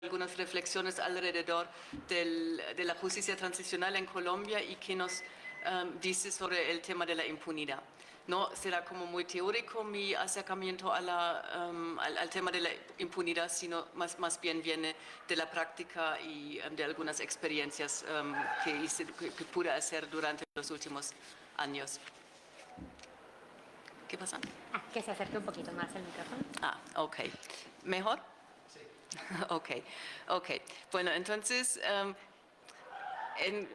algunas reflexiones alrededor de la justicia transicional en Colombia y qué nos dice sobre el tema de la impunidad. No será como muy teórico mi acercamiento al tema de la impunidad, sino más bien viene de la práctica y de algunas experiencias que pude hacer durante los últimos años. ¿Qué pasa? Que se acerque un poquito más el micrófono. Ok. ¿Mejor? Sí. Ok. Bueno, entonces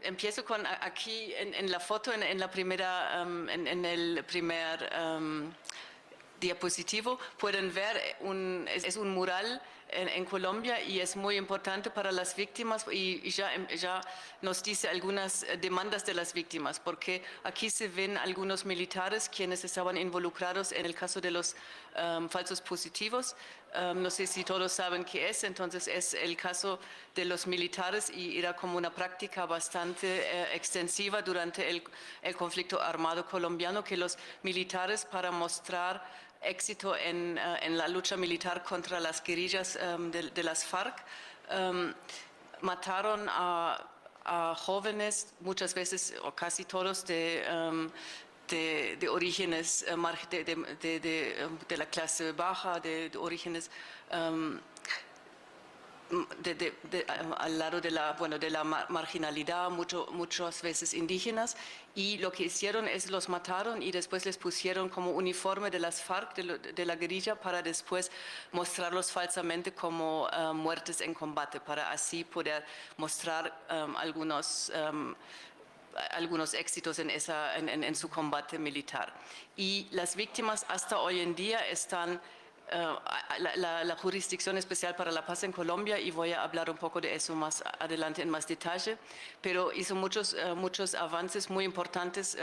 empiezo con aquí en la foto, en la primera, en el primer diapositivo. Pueden ver, es un mural en Colombia y es muy importante para las víctimas y ya nos dice algunas demandas de las víctimas, porque aquí se ven algunos militares quienes estaban involucrados en el caso de los falsos positivos. No sé si todos saben qué es, entonces es el caso de los militares y era como una práctica bastante extensiva durante el conflicto armado colombiano, que los militares, para mostrar éxito en la lucha militar contra las guerrillas de las FARC, mataron a jóvenes, muchas veces o casi todos de orígenes de la clase baja, de orígenes al lado de la marginalidad, muchas veces indígenas, y lo que hicieron es los mataron y después les pusieron como uniforme de las FARC, de la guerrilla, para después mostrarlos falsamente como muertes en combate, para así poder mostrar algunos éxitos en su combate militar. Y las víctimas hasta hoy en día están la Jurisdicción Especial para la Paz en Colombia, y voy a hablar un poco de eso más adelante en más detalle, pero hizo muchos avances muy importantes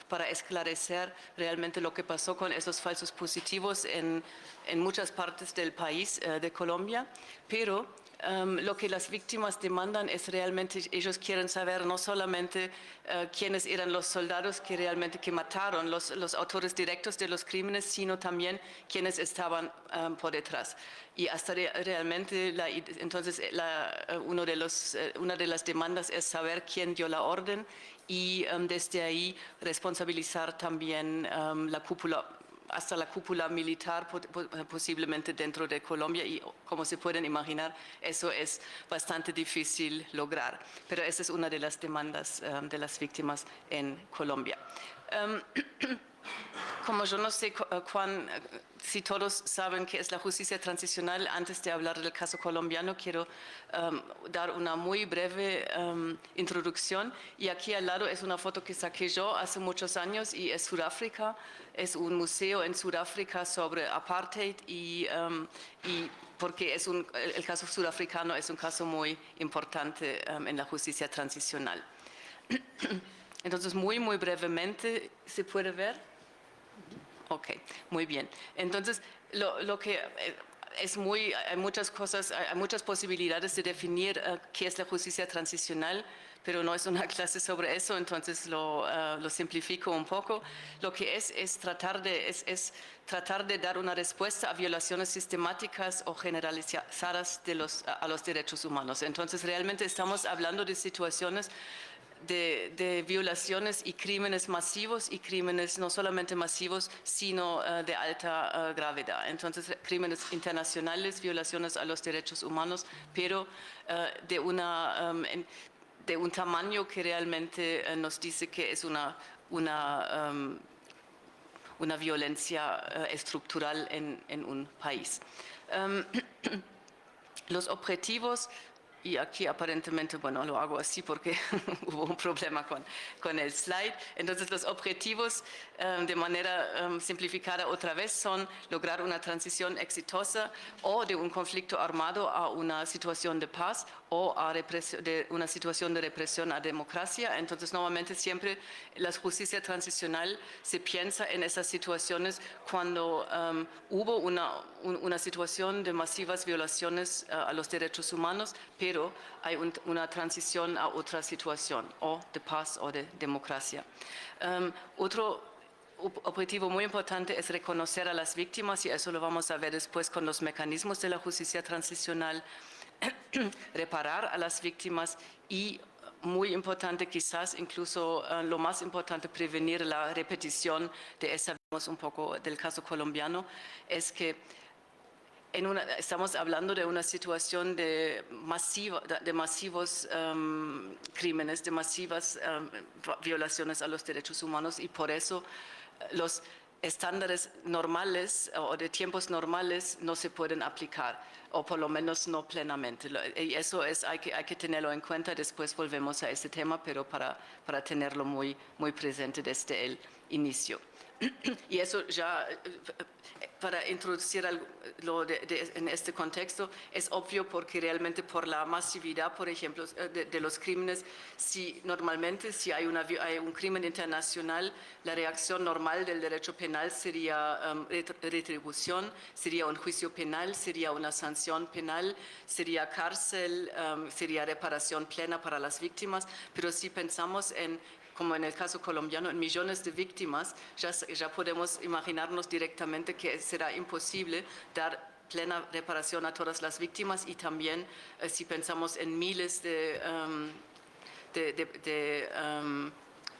para esclarecer realmente lo que pasó con esos falsos positivos en muchas partes del país de Colombia, pero lo que las víctimas demandan es realmente, ellos quieren saber no solamente quiénes eran los soldados que mataron, los autores directos de los crímenes, sino también quiénes estaban por detrás. Y hasta realmente, entonces una de las demandas es saber quién dio la orden y desde ahí responsabilizar también la cúpula, hasta la cúpula militar, posiblemente dentro de Colombia, y como se pueden imaginar, eso es bastante difícil lograr. Pero esa es una de las demandas de las víctimas en Colombia. Como yo no sé si todos saben qué es la justicia transicional, antes de hablar del caso colombiano, quiero dar una muy breve introducción. Y aquí al lado es una foto que saqué yo hace muchos años y es Sudáfrica. Es un museo en Sudáfrica sobre apartheid y porque el caso sudafricano es un caso muy importante en la justicia transicional. Entonces, muy brevemente, ¿se puede ver? Ok, muy bien. Entonces, lo que hay muchas cosas, hay muchas posibilidades de definir qué es la justicia transicional, pero no es una clase sobre eso, entonces lo simplifico un poco. Lo que es tratar de dar una respuesta a violaciones sistemáticas o generalizadas a los derechos humanos. Entonces, realmente estamos hablando de situaciones de violaciones y crímenes masivos, y crímenes no solamente masivos, sino de alta gravedad. Entonces, crímenes internacionales, violaciones a los derechos humanos, pero de un tamaño que realmente nos dice que es una violencia estructural en un país. Los objetivos, y aquí aparentemente, bueno, lo hago así porque hubo un problema con el slide. Entonces, los objetivos, de manera simplificada otra vez, son lograr una transición exitosa o de un conflicto armado a una situación de paz, o de una situación de represión a democracia. Entonces, normalmente siempre la justicia transicional se piensa en esas situaciones cuando hubo una situación de masivas violaciones a los derechos humanos, pero hay una transición a otra situación, o de paz o de democracia. Otro objetivo muy importante es reconocer a las víctimas, y eso lo vamos a ver después con los mecanismos de la justicia transicional. reparar a las víctimas y, muy importante, quizás incluso lo más importante, prevenir la repetición de esa, vimos un poco del caso colombiano, es que estamos hablando de una situación de masivos crímenes, de masivas violaciones a los derechos humanos, y por eso los estándares normales o de tiempos normales no se pueden aplicar, o por lo menos no plenamente. Y eso hay que tenerlo en cuenta. Después volvemos a ese tema, pero para tenerlo muy presente desde el inicio. Y eso ya, para introducir en este contexto, es obvio porque realmente por la masividad, por ejemplo, de los crímenes, normalmente si hay un crimen internacional, la reacción normal del derecho penal sería retribución, sería un juicio penal, sería una sanción penal, sería cárcel, sería reparación plena para las víctimas. Pero si pensamos como en el caso colombiano, en millones de víctimas, ya podemos imaginarnos directamente que será imposible dar plena reparación a todas las víctimas, y también si pensamos en miles de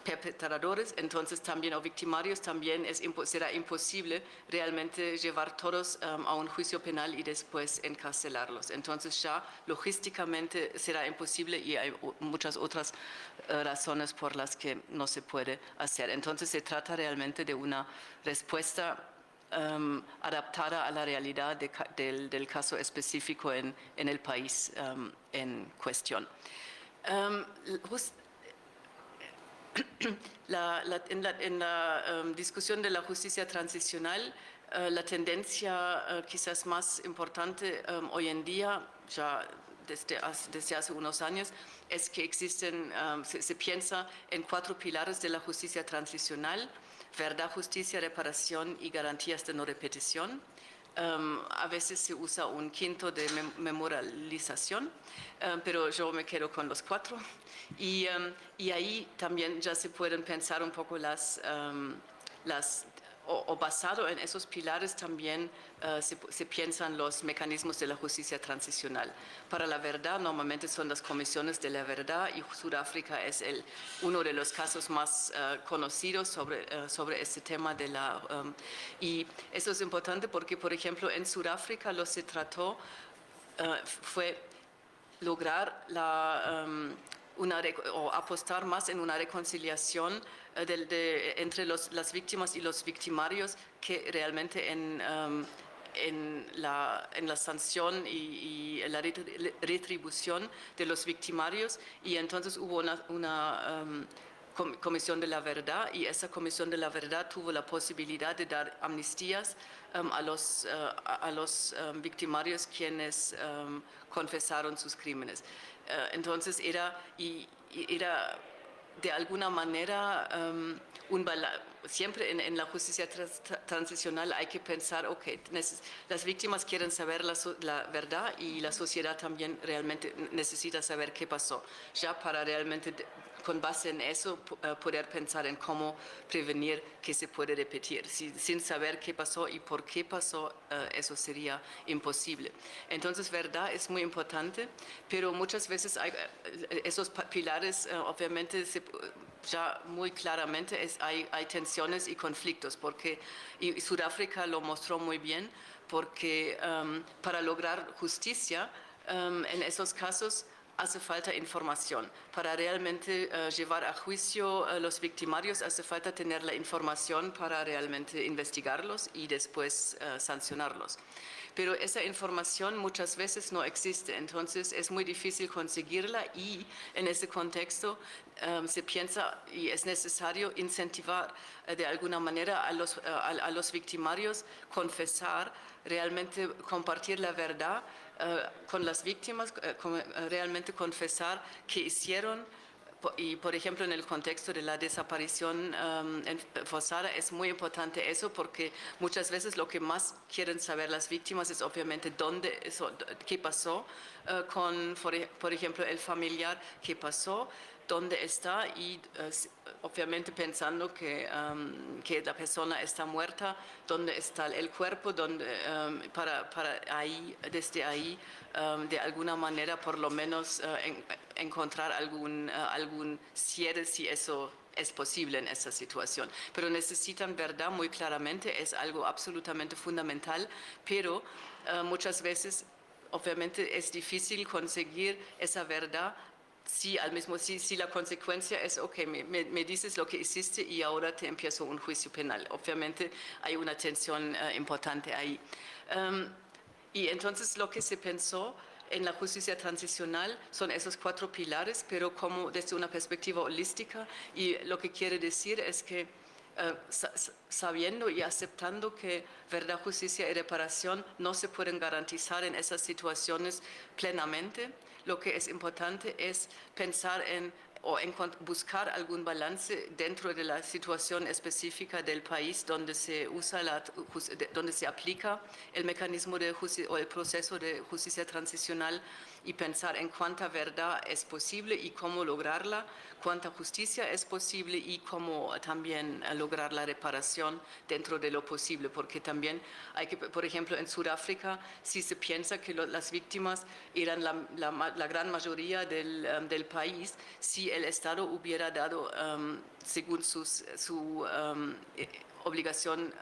perpetradores, entonces también, o victimarios, también será imposible realmente llevar todos a un juicio penal y después encarcelarlos. Entonces ya logísticamente será imposible, y hay muchas otras razones por las que no se puede hacer. Entonces se trata realmente de una respuesta adaptada a la realidad del caso específico en el país en cuestión. En la discusión de la justicia transicional, la tendencia quizás más importante hoy en día, ya desde hace unos años, es que se piensa en 4 pilares de la justicia transicional: verdad, justicia, reparación y garantías de no repetición. A veces se usa un quinto de memorialización, pero yo me quedo con los 4. Y ahí también ya se pueden pensar un poco o basado en esos pilares también se piensan los mecanismos de la justicia transicional. Para la verdad, normalmente son las comisiones de la verdad, y Sudáfrica es uno de los casos más conocidos sobre este tema y eso es importante porque, por ejemplo, en Sudáfrica lo se trató fue lograr o apostar más en una reconciliación entre las víctimas y los victimarios, que realmente en la sanción y la retribución de los victimarios. Y entonces hubo una Comisión de la Verdad, y esa Comisión de la Verdad tuvo la posibilidad de dar amnistías a los victimarios quienes confesaron sus crímenes. Entonces era de alguna manera siempre en la justicia transicional hay que pensar, las víctimas quieren saber la verdad, y la sociedad también realmente necesita saber qué pasó, ya para realmente con base en eso poder pensar en cómo prevenir que se puede repetir. Sin saber qué pasó y por qué pasó, eso sería imposible. Entonces, verdad es muy importante, pero muchas veces esos pilares, obviamente, ya muy claramente hay tensiones y conflictos, y Sudáfrica lo mostró muy bien, porque para lograr justicia en esos casos hace falta información. Para realmente llevar a juicio a los victimarios hace falta tener la información para realmente investigarlos y después sancionarlos. Pero esa información muchas veces no existe, entonces es muy difícil conseguirla, y en ese contexto se piensa y es necesario incentivar de alguna manera a los victimarios confesar, realmente compartir la verdad con las víctimas, realmente confesar que hicieron. Y, por ejemplo, en el contexto de la desaparición forzada es muy importante eso, porque muchas veces lo que más quieren saber las víctimas es obviamente qué pasó con, por ejemplo, el familiar, qué pasó, dónde está y obviamente pensando que la persona está muerta, dónde está el cuerpo, para ahí, desde ahí, de alguna manera por lo menos encontrar algún cierre si eso es posible en esa situación. Pero necesitan verdad muy claramente, es algo absolutamente fundamental, pero muchas veces obviamente es difícil conseguir esa verdad si la consecuencia es, ok, me dices lo que hiciste y ahora te empiezo un juicio penal. Obviamente hay una tensión importante ahí. Y entonces lo que se pensó en la justicia transicional son esos 4 pilares, pero como desde una perspectiva holística, y lo que quiere decir es que sabiendo y aceptando que verdad, justicia y reparación no se pueden garantizar en esas situaciones plenamente, lo que es importante es pensar buscar algún balance dentro de la situación específica del país donde se donde se aplica el mecanismo o el proceso de justicia transicional y pensar en cuánta verdad es posible y cómo lograrla, cuánta justicia es posible y cómo también lograr la reparación dentro de lo posible, porque también hay que, por ejemplo, en Sudáfrica, si se piensa que las víctimas eran la gran mayoría del país, si el Estado hubiera dado, según su obligación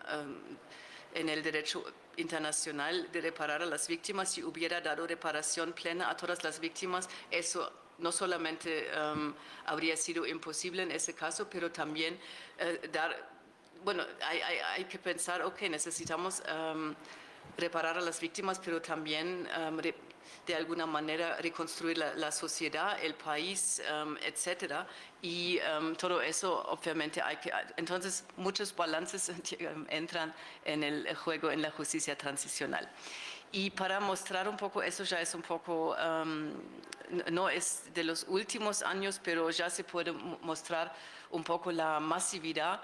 en el derecho internacional de reparar a las víctimas, si hubiera dado reparación plena a todas las víctimas, eso no solamente habría sido imposible en ese caso, pero también hay que pensar, ok, necesitamos reparar a las víctimas, pero también de alguna manera reconstruir la sociedad, el país, etcétera. Y todo eso, obviamente, entonces, muchos balances entran en el juego en la justicia transicional. Y para mostrar un poco, eso ya es un poco, no es de los últimos años, pero ya se puede mostrar un poco la masividad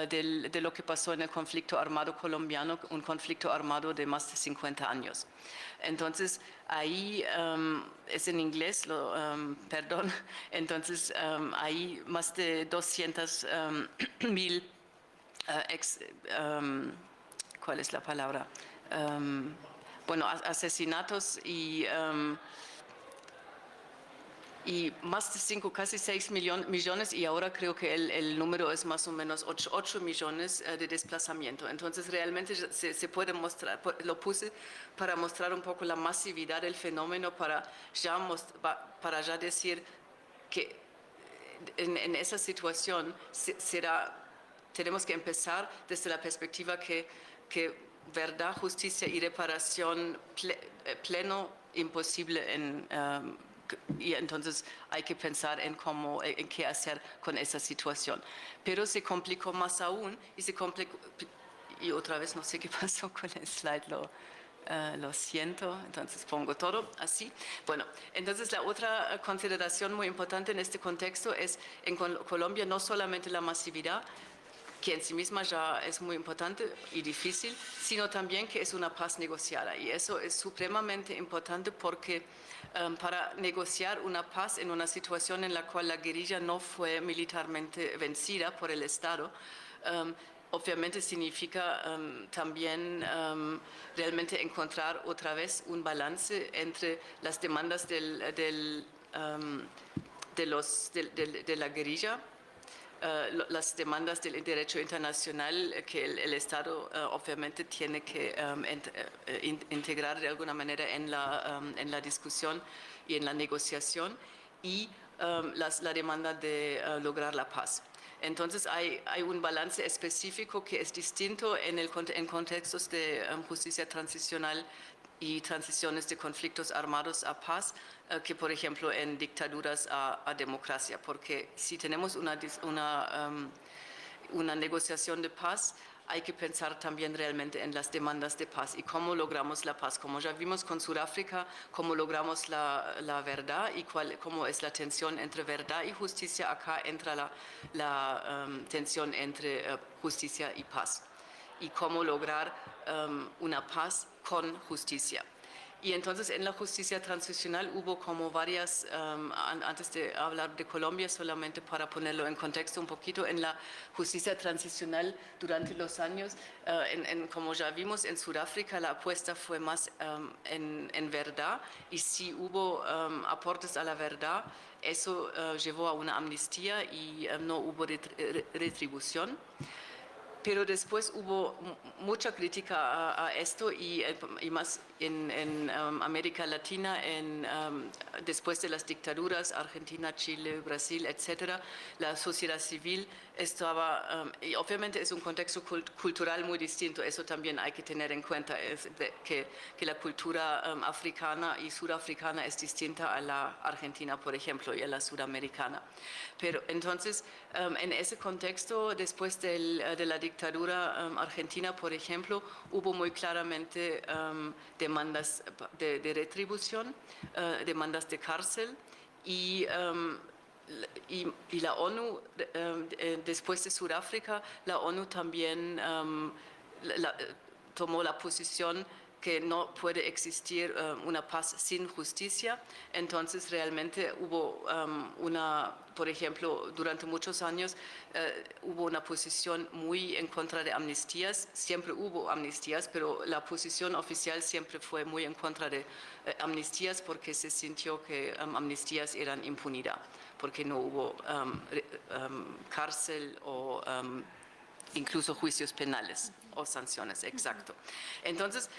de lo que pasó en el conflicto armado colombiano, un conflicto armado de más de 50 años. Entonces, ahí es en inglés, perdón, entonces hay más de 200,000 ¿cuál es la palabra? Bueno, asesinatos y más de casi 6 millones, y ahora creo que el número es más o menos 8 millones de desplazamiento. Entonces realmente se puede mostrar, lo puse para mostrar un poco la masividad del fenómeno, para ya decir que en esa situación tenemos que empezar desde la perspectiva que verdad, justicia y reparación pleno imposible y entonces hay que pensar en qué hacer con esa situación. Pero se complicó más aún y otra vez no sé qué pasó con el slide, lo siento, entonces pongo todo así. Bueno, entonces la otra consideración muy importante en este contexto es en Colombia no solamente la masividad, que en sí misma ya es muy importante y difícil, sino también que es una paz negociada. Y eso es supremamente importante porque para negociar una paz en una situación en la cual la guerrilla no fue militarmente vencida por el Estado, obviamente significa también realmente encontrar otra vez un balance entre las demandas de la guerrilla, las demandas del derecho internacional que el Estado obviamente tiene que integrar de alguna manera en la discusión y en la negociación, y la demanda de lograr la paz. Entonces hay un balance específico que es distinto en contextos de justicia transicional y transiciones de conflictos armados a paz, que por ejemplo en dictaduras a democracia, porque si tenemos una negociación de paz, hay que pensar también realmente en las demandas de paz y cómo logramos la paz, como ya vimos con Sudáfrica, cómo logramos la verdad y cómo es la tensión entre verdad y justicia. Acá entra la tensión entre justicia y paz, y cómo lograr una paz con justicia. Y entonces en la justicia transicional hubo como varias, antes de hablar de Colombia, solamente para ponerlo en contexto un poquito, en la justicia transicional durante los años, como ya vimos en Sudáfrica, la apuesta fue más en verdad, y si hubo aportes a la verdad, eso llevó a una amnistía y no hubo retribución. Pero después hubo mucha crítica a esto y más en América Latina, después de las dictaduras, Argentina, Chile, Brasil, etcétera, la sociedad civil estaba, y obviamente es un contexto cultural muy distinto, eso también hay que tener en cuenta, que la cultura africana y surafricana es distinta a la argentina, por ejemplo, y a la sudamericana. Pero entonces, en ese contexto, después de la dictadura argentina, por ejemplo, hubo muy claramente demandas de retribución, demandas de cárcel y la ONU, después de Sudáfrica, la ONU también tomó la posición que no puede existir una paz sin justicia. Entonces realmente hubo por ejemplo, durante muchos años hubo una posición muy en contra de amnistías. Siempre hubo amnistías, pero la posición oficial siempre fue muy en contra de amnistías porque se sintió que amnistías eran impunidad, porque no hubo cárcel o incluso juicios penales o sanciones, exacto. Entonces,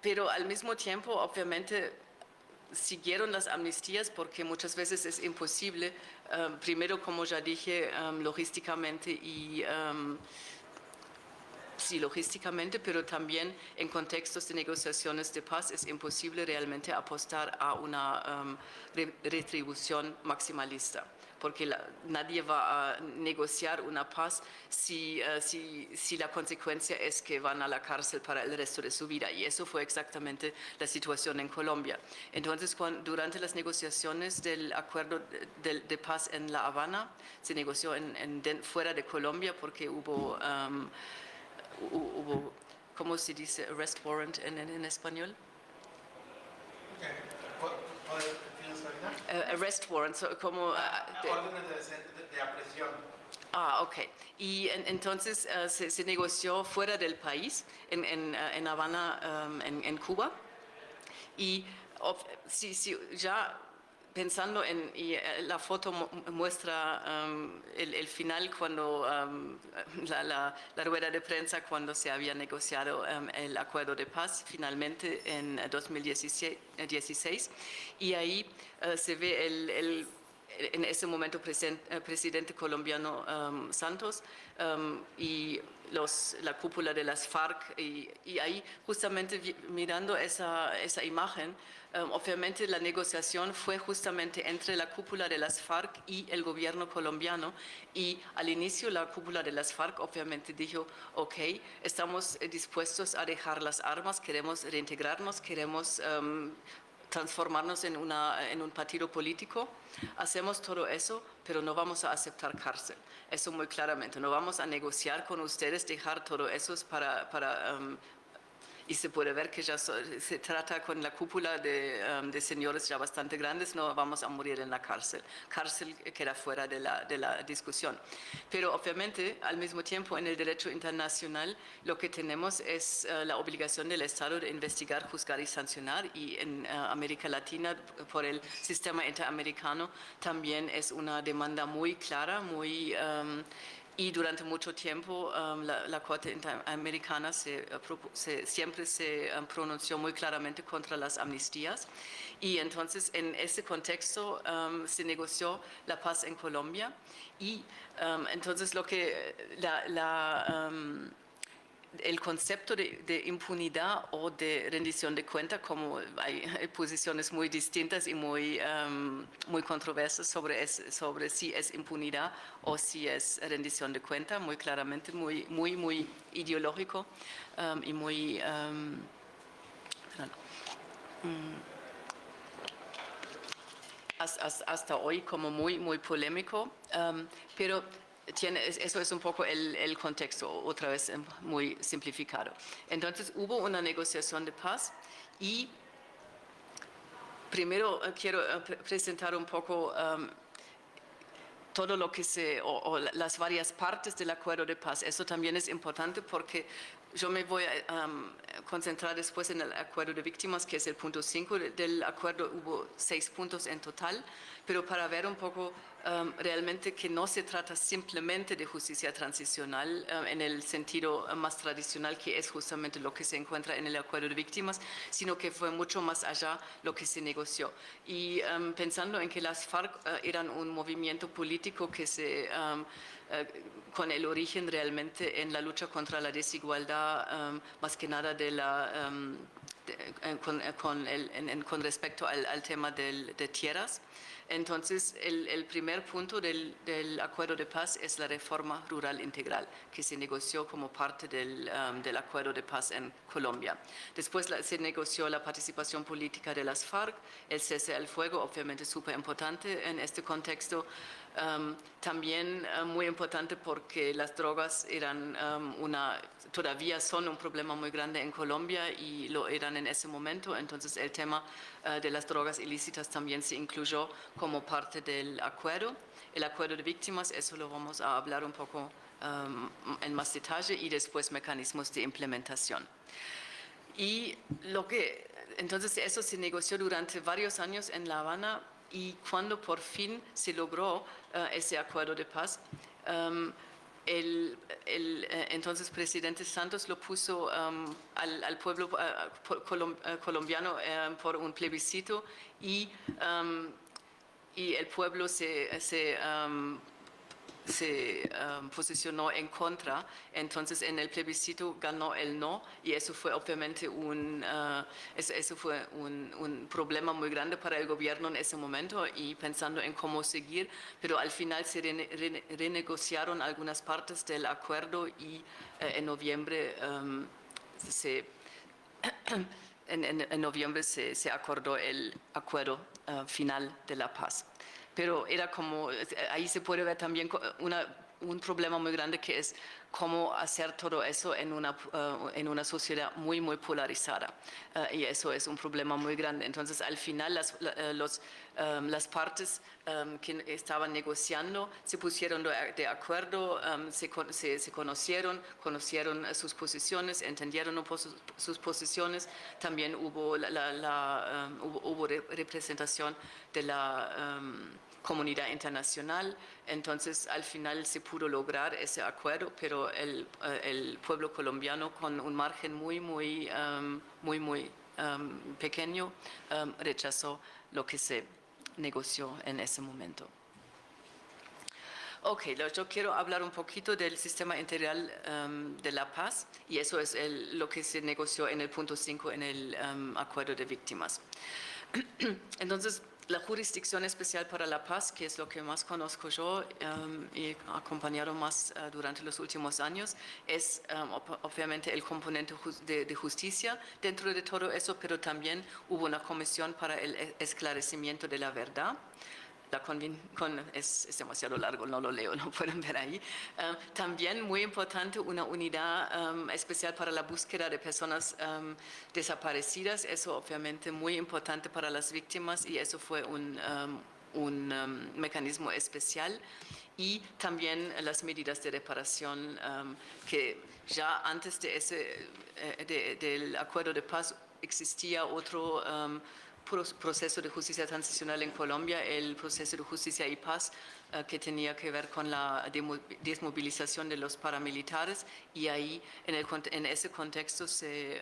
pero al mismo tiempo, obviamente, siguieron las amnistías porque muchas veces es imposible, primero, como ya dije, logísticamente y sí, logísticamente, pero también en contextos de negociaciones de paz es imposible realmente apostar a una retribución maximalista, porque nadie va a negociar una paz si la consecuencia es que van a la cárcel para el resto de su vida. Y eso fue exactamente la situación en Colombia. Entonces, durante las negociaciones del acuerdo de paz en La Habana, se negoció fuera de Colombia porque hubo, ¿cómo se dice? Arrest warrant en español. Arrest warrant, como órdenes de aprehensión. Ok. Y entonces se negoció fuera del país, en Habana, en Cuba. Y si ya pensando y la foto muestra el final cuando la rueda de prensa cuando se había negociado el acuerdo de paz finalmente en 2016 y ahí se ve en ese momento presidente colombiano Santos y la cúpula de las FARC y ahí justamente mirando esa imagen, obviamente la negociación fue justamente entre la cúpula de las FARC y el gobierno colombiano y al inicio la cúpula de las FARC obviamente dijo, ok, estamos dispuestos a dejar las armas, queremos reintegrarnos, queremos transformarnos en un partido político, hacemos todo eso, pero no vamos a aceptar cárcel. Eso muy claramente, no vamos a negociar con ustedes, dejar todo eso y se puede ver que ya se trata con la cúpula de señores ya bastante grandes, no vamos a morir en la cárcel. Cárcel queda fuera de la discusión. Pero obviamente, al mismo tiempo, en el derecho internacional, lo que tenemos es la obligación del Estado de investigar, juzgar y sancionar, y en América Latina, por el sistema interamericano, también es una demanda muy clara, y durante mucho tiempo la Corte Interamericana siempre se pronunció muy claramente contra las amnistías. Y entonces en ese contexto se negoció la paz en Colombia. Y entonces lo que el concepto de impunidad o de rendición de cuenta, como hay posiciones muy distintas y muy controversas sobre si es impunidad o si es rendición de cuenta, muy claramente, muy ideológico y muy hasta hoy como muy polémico, pero eso es un poco el contexto, otra vez muy simplificado. Entonces hubo una negociación de paz Y primero quiero presentar un poco todo lo que o las varias partes del acuerdo de paz. Eso también es importante porque yo me voy a concentrar después en el acuerdo de víctimas, que es el punto 5 del acuerdo. Hubo 6 puntos en total, pero para ver un poco realmente que no se trata simplemente de justicia transicional en el sentido más tradicional, que es justamente lo que se encuentra en el acuerdo de víctimas, sino que fue mucho más allá lo que se negoció. Y pensando en que las FARC eran un movimiento político que con el origen realmente en la lucha contra la desigualdad, más que nada con respecto al tema de tierras. Entonces, el primer punto del acuerdo de paz es la reforma rural integral, que se negoció como parte del acuerdo de paz en Colombia. Después se negoció la participación política de las FARC, el cese al fuego, obviamente súper importante en este contexto. También muy importante porque las drogas eran todavía son un problema muy grande en Colombia y lo eran en ese momento. Entonces el tema de las drogas ilícitas también se incluyó como parte del acuerdo. El acuerdo de víctimas, eso lo vamos a hablar un poco en más detalle, y después mecanismos de implementación. Y entonces eso se negoció durante varios años en La Habana, y cuando por fin se logró ese acuerdo de paz, el entonces presidente Santos lo puso al pueblo colombiano por un plebiscito, y el pueblo se posicionó en contra. Entonces en el plebiscito ganó el no, y eso fue obviamente un problema muy grande para el gobierno en ese momento, y pensando en cómo seguir, pero al final se renegociaron algunas partes del acuerdo, y en noviembre en noviembre se acordó el acuerdo final de la paz. Pero era como, ahí se puede ver también un problema muy grande, que es cómo hacer todo eso en una sociedad muy, muy polarizada. Y eso es un problema muy grande. Entonces, al final, las partes que estaban negociando se pusieron de acuerdo, se conocieron sus posiciones, entendieron un poco sus posiciones. También hubo hubo representación de la comunidad internacional. Entonces al final se pudo lograr ese acuerdo, pero el pueblo colombiano, con un margen muy pequeño, rechazó lo que se negoció en ese momento. Ok, yo quiero hablar un poquito del sistema integral de la paz, y eso es lo que se negoció en el punto 5 en el acuerdo de víctimas. Entonces, la Jurisdicción Especial para la Paz, que es lo que más conozco yo y he acompañado más durante los últimos años, es obviamente el componente de justicia dentro de todo eso, pero también hubo una comisión para el esclarecimiento de la verdad. Es demasiado largo, no lo leo, no pueden ver ahí. También muy importante, una unidad especial para la búsqueda de personas desaparecidas. Eso obviamente muy importante para las víctimas, y eso fue un mecanismo especial. Y también las medidas de reparación, que ya antes del acuerdo de paz existía otro proceso de justicia transicional en Colombia, el proceso de justicia y paz, que tenía que ver con la desmovilización de los paramilitares, y ahí en ese contexto se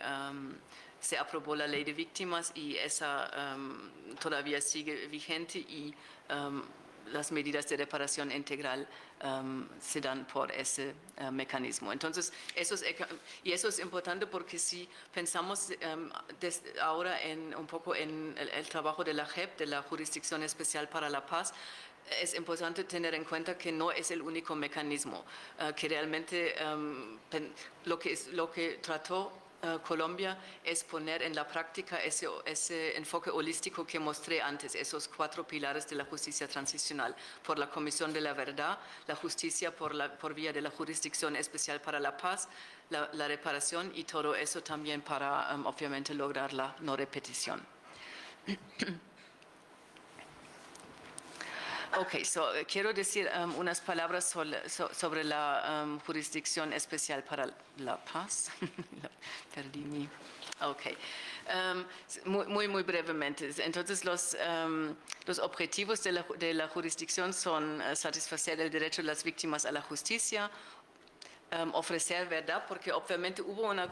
aprobó la ley de víctimas, y esa todavía sigue vigente, y las medidas de reparación integral se dan por ese mecanismo. Entonces, eso es importante, porque si pensamos ahora un poco en el trabajo de la JEP, de la Jurisdicción Especial para la Paz, es importante tener en cuenta que no es el único mecanismo, que realmente lo que trató Colombia es poner en la práctica ese enfoque holístico que mostré antes, esos 4 pilares de la justicia transicional, por la Comisión de la Verdad, la justicia por vía de la Jurisdicción Especial para la Paz, la reparación y todo eso también para, obviamente, lograr la no repetición. Ok, quiero decir unas palabras sobre la Jurisdicción Especial para la Paz. Perdí mi... Ok. Muy brevemente. Entonces, los objetivos de la jurisdicción son satisfacer el derecho de las víctimas a la justicia, ofrecer verdad, porque obviamente hubo una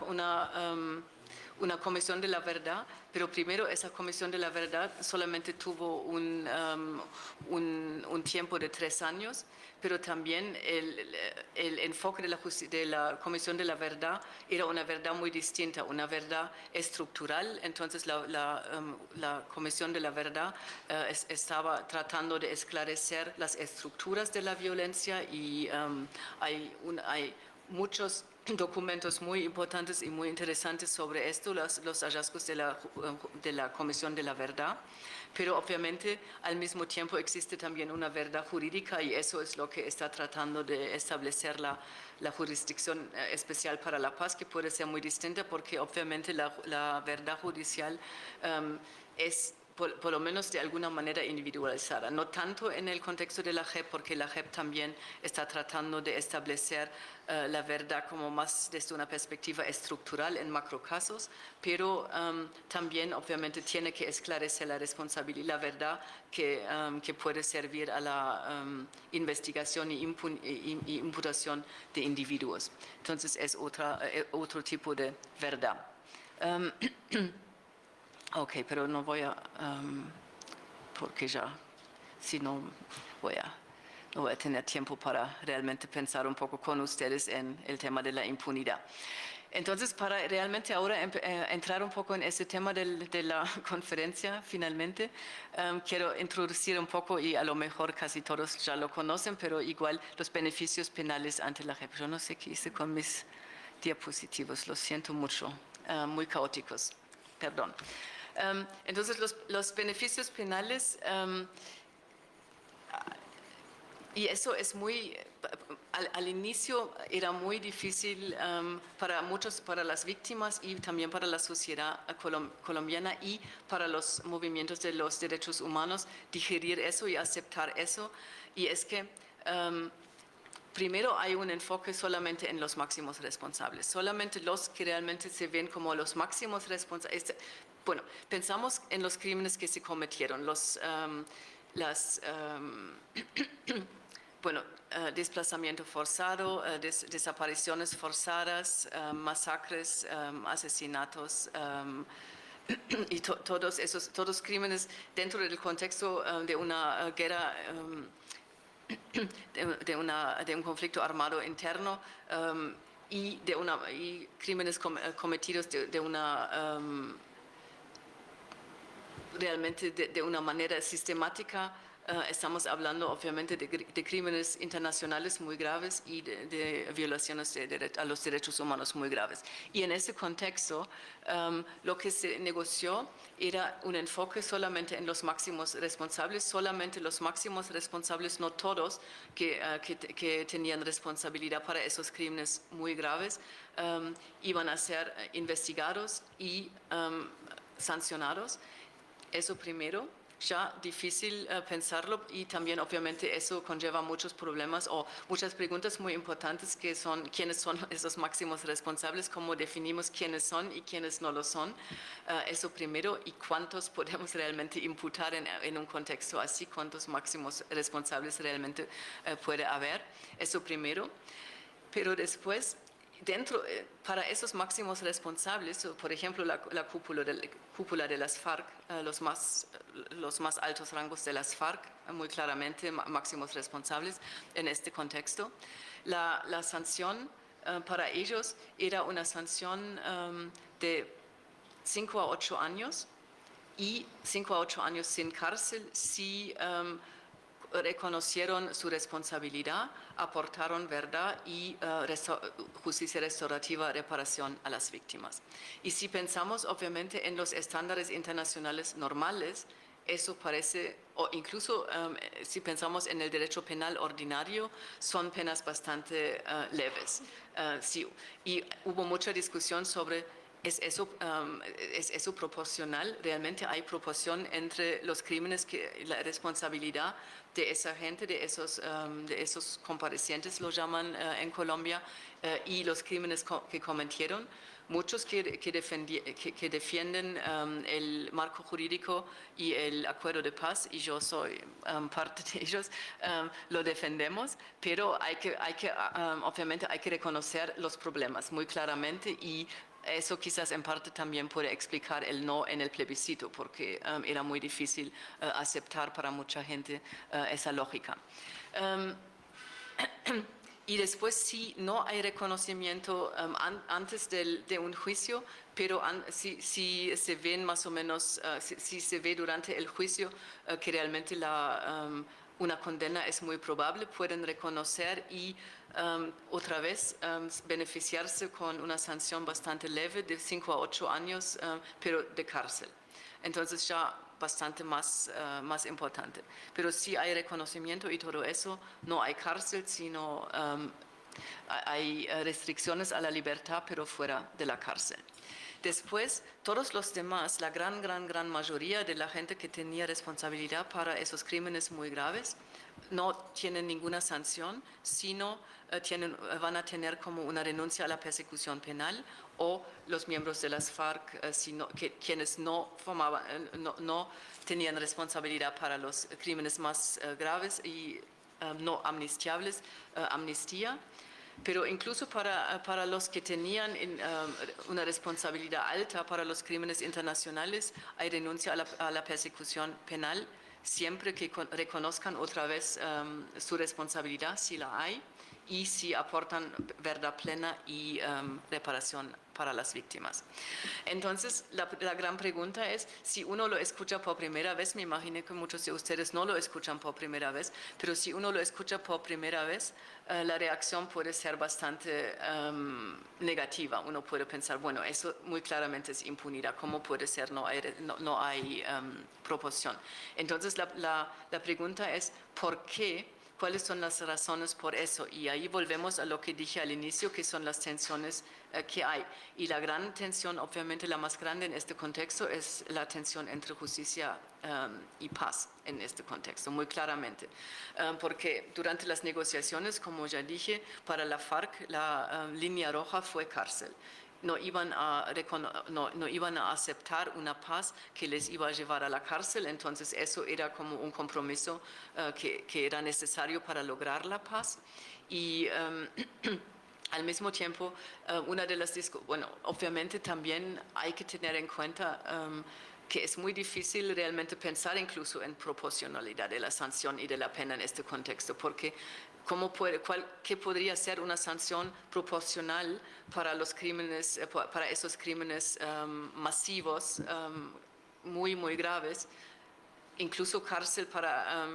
comisión de la verdad, pero primero esa comisión de la verdad solamente tuvo un tiempo de 3 años, pero también el enfoque de la comisión de la verdad era una verdad muy distinta, una verdad estructural. Entonces la comisión de la verdad estaba tratando de esclarecer las estructuras de la violencia y hay muchos documentos muy importantes y muy interesantes sobre esto, los hallazgos de la Comisión de la Verdad, pero obviamente al mismo tiempo existe también una verdad jurídica y eso es lo que está tratando de establecer la Jurisdicción Especial para la Paz, que puede ser muy distinta porque obviamente la verdad judicial es por lo menos de alguna manera individualizada, no tanto en el contexto de la JEP, porque la JEP también está tratando de establecer la verdad como más desde una perspectiva estructural en macrocasos, pero también obviamente tiene que esclarecer la responsabilidad, la verdad que puede servir a la investigación y imputación de individuos. Entonces es otro tipo de verdad. Ok, pero no voy a, porque ya, si no voy a tener tiempo para realmente pensar un poco con ustedes en el tema de la impunidad. Entonces, para realmente ahora entrar un poco en ese tema de la conferencia, finalmente, quiero introducir un poco, y a lo mejor casi todos ya lo conocen, pero igual los beneficios penales ante la JEP. Yo no sé qué hice con mis diapositivos, lo siento mucho, muy caóticos, perdón. Entonces, los beneficios penales, y eso es muy, al inicio era muy difícil para las víctimas y también para la sociedad colombiana y para los movimientos de los derechos humanos digerir eso y aceptar eso. Y es que primero hay un enfoque solamente en los máximos responsables, solamente los que realmente se ven como los máximos responsables. Bueno, pensamos en los crímenes que se cometieron, desplazamiento forzado, desapariciones forzadas, masacres, asesinatos y todos crímenes dentro del contexto de una guerra, de un conflicto armado interno y crímenes cometidos realmente de una manera sistemática. Estamos hablando obviamente de crímenes internacionales muy graves y de violaciones a los derechos humanos muy graves. Y en ese contexto, lo que se negoció era un enfoque solamente en los máximos responsables, solamente los máximos responsables, no todos que tenían responsabilidad para esos crímenes muy graves, iban a ser investigados y sancionados. Eso primero, ya difícil pensarlo y también obviamente eso conlleva muchos problemas o muchas preguntas muy importantes que son quiénes son esos máximos responsables, cómo definimos quiénes son y quiénes no lo son. Eso primero, y cuántos podemos realmente imputar en un contexto así, cuántos máximos responsables realmente puede haber. Eso primero, pero después para esos máximos responsables, por ejemplo, la cúpula de las FARC, los más altos rangos de las FARC, muy claramente máximos responsables en este contexto. La sanción para ellos era una sanción de 5 a 8 años y 5 a 8 años sin cárcel si reconocieron su responsabilidad, aportaron verdad y justicia restaurativa, reparación a las víctimas. Y si pensamos obviamente en los estándares internacionales normales, eso parece, o incluso si pensamos en el derecho penal ordinario, son penas bastante leves. Sí, y hubo mucha discusión sobre ¿es eso proporcional? ¿Realmente hay proporción entre los crímenes, la responsabilidad de esa gente, de esos comparecientes, lo llaman en Colombia, y los crímenes que cometieron? Muchos que defienden el marco jurídico y el acuerdo de paz, y yo soy parte de ellos, lo defendemos, pero obviamente hay que reconocer los problemas muy claramente, y eso quizás en parte también puede explicar el no en el plebiscito, porque era muy difícil aceptar para mucha gente esa lógica. Y después sí, no hay reconocimiento antes de un juicio, pero si se ven más o menos, si se ve durante el juicio que realmente una condena es muy probable, pueden reconocer y otra vez beneficiarse con una sanción bastante leve de 5 a 8 años, pero de cárcel. Entonces ya bastante más importante. Pero sí hay reconocimiento y todo eso, no hay cárcel, sino hay restricciones a la libertad, pero fuera de la cárcel. Después, todos los demás, la gran mayoría de la gente que tenía responsabilidad para esos crímenes muy graves, no tienen ninguna sanción, sino van a tener como una renuncia a la persecución penal, o los miembros de las FARC, quienes no tenían responsabilidad para los crímenes más graves y no amnistiables, amnistía. Pero incluso para los que tenían una responsabilidad alta para los crímenes internacionales, hay renuncia a la persecución penal, siempre que reconozcan otra vez su responsabilidad, si la hay, y si aportan verdad plena y reparación para las víctimas. Entonces, la gran pregunta es, si uno lo escucha por primera vez, me imagino que muchos de ustedes no lo escuchan por primera vez, pero si uno lo escucha por primera vez, la reacción puede ser bastante negativa. Uno puede pensar, bueno, eso muy claramente es impunidad, ¿cómo puede ser? No hay proporción. Entonces, la pregunta es, ¿por qué? ¿Cuáles son las razones por eso? Y ahí volvemos a lo que dije al inicio, que son las tensiones que hay. Y la gran tensión, obviamente la más grande en este contexto, es la tensión entre justicia y paz en este contexto, muy claramente. Porque durante las negociaciones, como ya dije, para la FARC la línea roja fue cárcel. No iban a aceptar una paz que les iba a llevar a la cárcel, entonces eso era como un compromiso que era necesario para lograr la paz. Y al mismo tiempo, obviamente también hay que tener en cuenta que es muy difícil realmente pensar incluso en proporcionalidad de la sanción y de la pena en este contexto, porque ¿qué podría ser una sanción proporcional para los crímenes, para esos crímenes masivos, muy graves? Incluso cárcel para,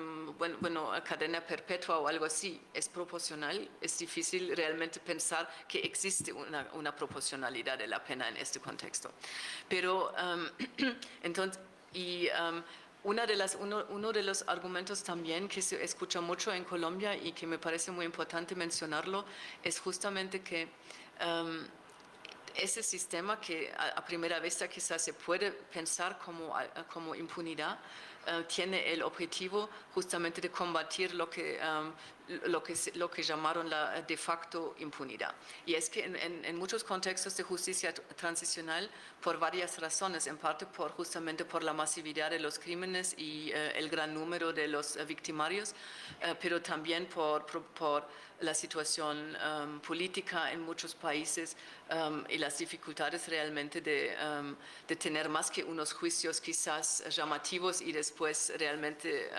cadena perpetua o algo así, ¿es proporcional? Es difícil realmente pensar que existe una proporcionalidad de la pena en este contexto. Pero, entonces, uno de los argumentos también que se escucha mucho en Colombia y que me parece muy importante mencionarlo es justamente que ese sistema que a primera vista quizás se puede pensar como impunidad, tiene el objetivo justamente de combatir lo que llamaron la de facto impunidad. Y es que en muchos contextos de justicia transicional, por varias razones, en parte justamente por la masividad de los crímenes y el gran número de los victimarios, pero también por la situación política en muchos países y las dificultades realmente de tener más que unos juicios quizás llamativos y después realmente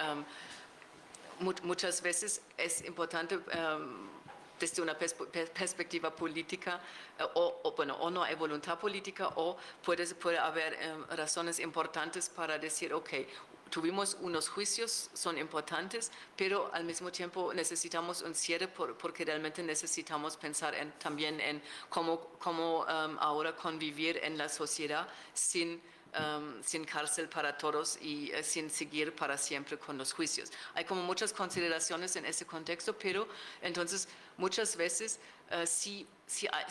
muchas veces es importante desde una perspectiva política o no hay voluntad política o puede haber razones importantes para decir, ok, tuvimos unos juicios, son importantes, pero al mismo tiempo necesitamos un cierre porque realmente necesitamos pensar también en cómo ahora convivir en la sociedad sin cárcel para todos y sin seguir para siempre con los juicios. Hay como muchas consideraciones en ese contexto, pero entonces muchas veces sí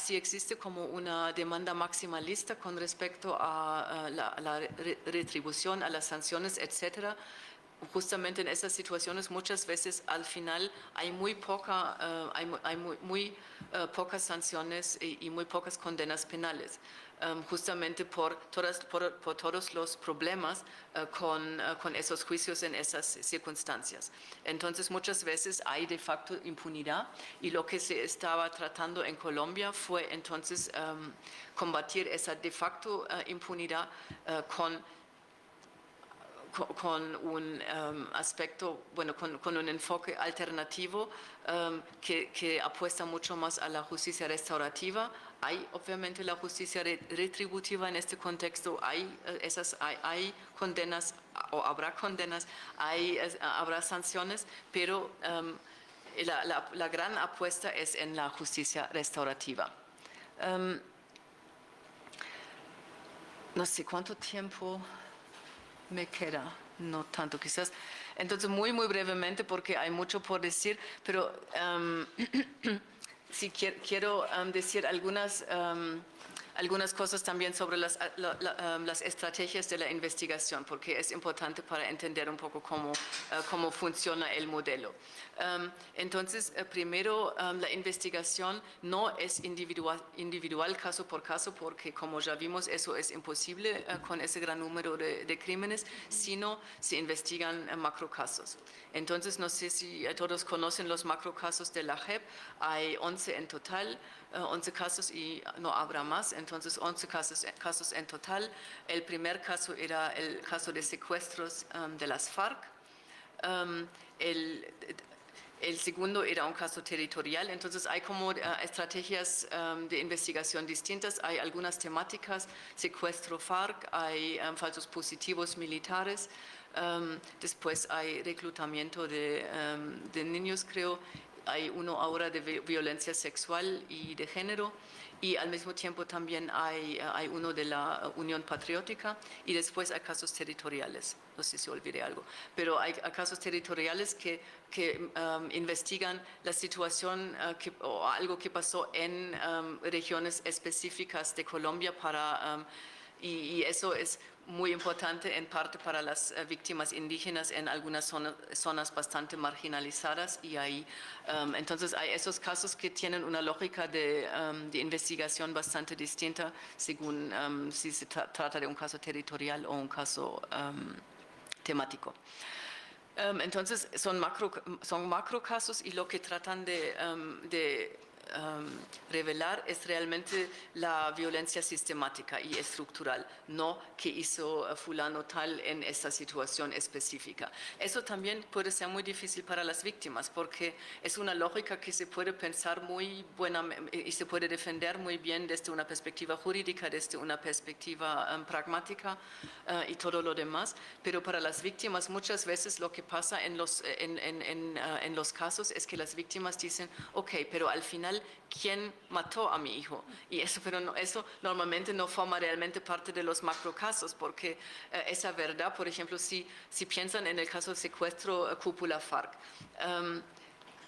existe como una demanda maximalista con respecto a la retribución, a las sanciones, etcétera. Justamente en esas situaciones muchas veces al final hay muy pocas sanciones y muy pocas condenas penales. Justamente por todos los problemas con esos juicios en esas circunstancias. Entonces muchas veces hay de facto impunidad y lo que se estaba tratando en Colombia fue entonces combatir esa de facto impunidad con un aspecto, bueno, con un enfoque alternativo que apuesta mucho más a la justicia restaurativa. Hay obviamente la justicia retributiva en este contexto, hay condenas o habrá condenas, habrá sanciones, pero la gran apuesta es en la justicia restaurativa. No sé cuánto tiempo me queda, no tanto quizás. Entonces, muy brevemente, porque hay mucho por decir, pero sí quiero decir algunas cosas también sobre las estrategias de la investigación, porque es importante para entender un poco cómo funciona el modelo. Entonces, primero, la investigación no es individual caso por caso, porque como ya vimos, eso es imposible con ese gran número de crímenes, sino se investigan macrocasos. Entonces, no sé si todos conocen los macrocasos de la JEP, hay 11 en total, 11 casos y no habrá más, entonces 11 casos en total. El primer caso era el caso de secuestros de las FARC. El segundo era un caso territorial, entonces hay como estrategias de investigación distintas, hay algunas temáticas, secuestro FARC, hay falsos positivos militares, después hay reclutamiento de niños, creo, hay uno ahora de violencia sexual y de género, y al mismo tiempo también hay uno de la Unión Patriótica, y después hay casos territoriales, no sé si olvidé algo, pero hay casos territoriales que investigan la situación o algo que pasó en regiones específicas de Colombia y eso es muy importante en parte para las víctimas indígenas en algunas zonas bastante marginalizadas y ahí entonces hay esos casos que tienen una lógica de investigación bastante distinta según si se trata de un caso territorial o un caso temático. Entonces son macrocasos y lo que tratan de revelar es realmente la violencia sistemática y estructural, no que hizo fulano tal en esta situación específica. Eso también puede ser muy difícil para las víctimas porque es una lógica que se puede pensar muy buena y se puede defender muy bien desde una perspectiva jurídica, desde una perspectiva pragmática y todo lo demás, pero para las víctimas muchas veces lo que pasa en los casos es que las víctimas dicen, ok, pero al final ¿quién mató a mi hijo? Y eso normalmente no forma realmente parte de los macrocasos, porque esa verdad, por ejemplo, si piensan en el caso del secuestro cúpula FARC,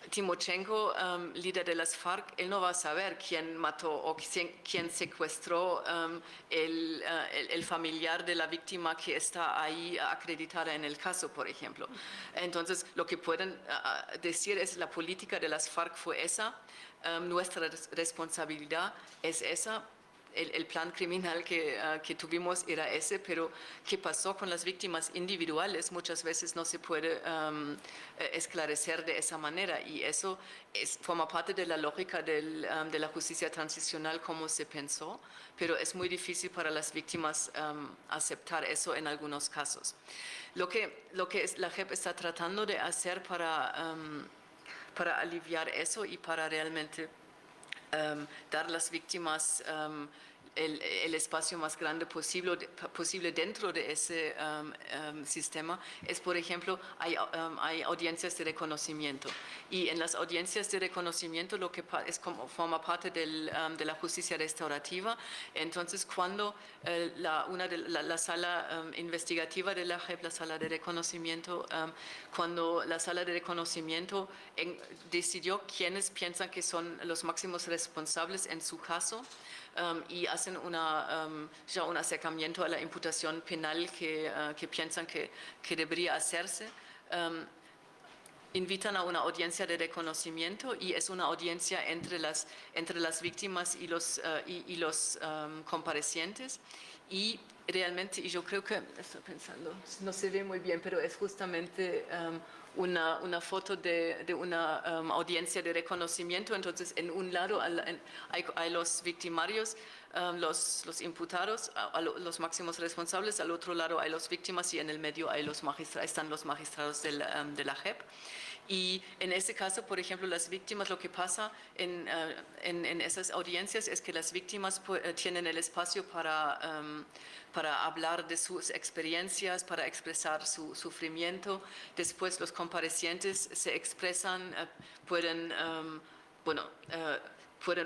Timochenko, líder de las FARC, él no va a saber quién mató o quién secuestró el familiar de la víctima que está ahí acreditada en el caso, por ejemplo. Entonces, lo que pueden decir es la política de las FARC fue esa, nuestra responsabilidad es esa. El plan criminal que tuvimos era ese, pero ¿qué pasó con las víctimas individuales? Muchas veces no se puede esclarecer de esa manera y eso forma parte de la lógica de la justicia transicional como se pensó, pero es muy difícil para las víctimas aceptar eso en algunos casos. Lo que la JEP está tratando de hacer para aliviar eso y para realmente dar a las víctimas el espacio más grande posible dentro de ese sistema es, por ejemplo, hay audiencias de reconocimiento. Y en las audiencias de reconocimiento lo que forma parte de la justicia restaurativa. Entonces, cuando la sala investigativa de la JEP, la sala de reconocimiento, cuando la sala de reconocimiento decidió quiénes piensan que son los máximos responsables en su caso, y hacen ya un acercamiento a la imputación penal que piensan que debería hacerse, invitan a una audiencia de reconocimiento y es una audiencia entre las víctimas y los comparecientes. Y realmente, y yo creo que, estoy pensando, no se ve muy bien, pero es justamente una foto de una audiencia de reconocimiento. Entonces, en un lado hay los victimarios, los imputados, los máximos responsables, al otro lado hay las víctimas y en el medio están los magistrados de la JEP. Y en este caso, por ejemplo, las víctimas, lo que pasa en esas audiencias es que las víctimas tienen el espacio para hablar de sus experiencias, para expresar su sufrimiento. Después los comparecientes se expresan, pueden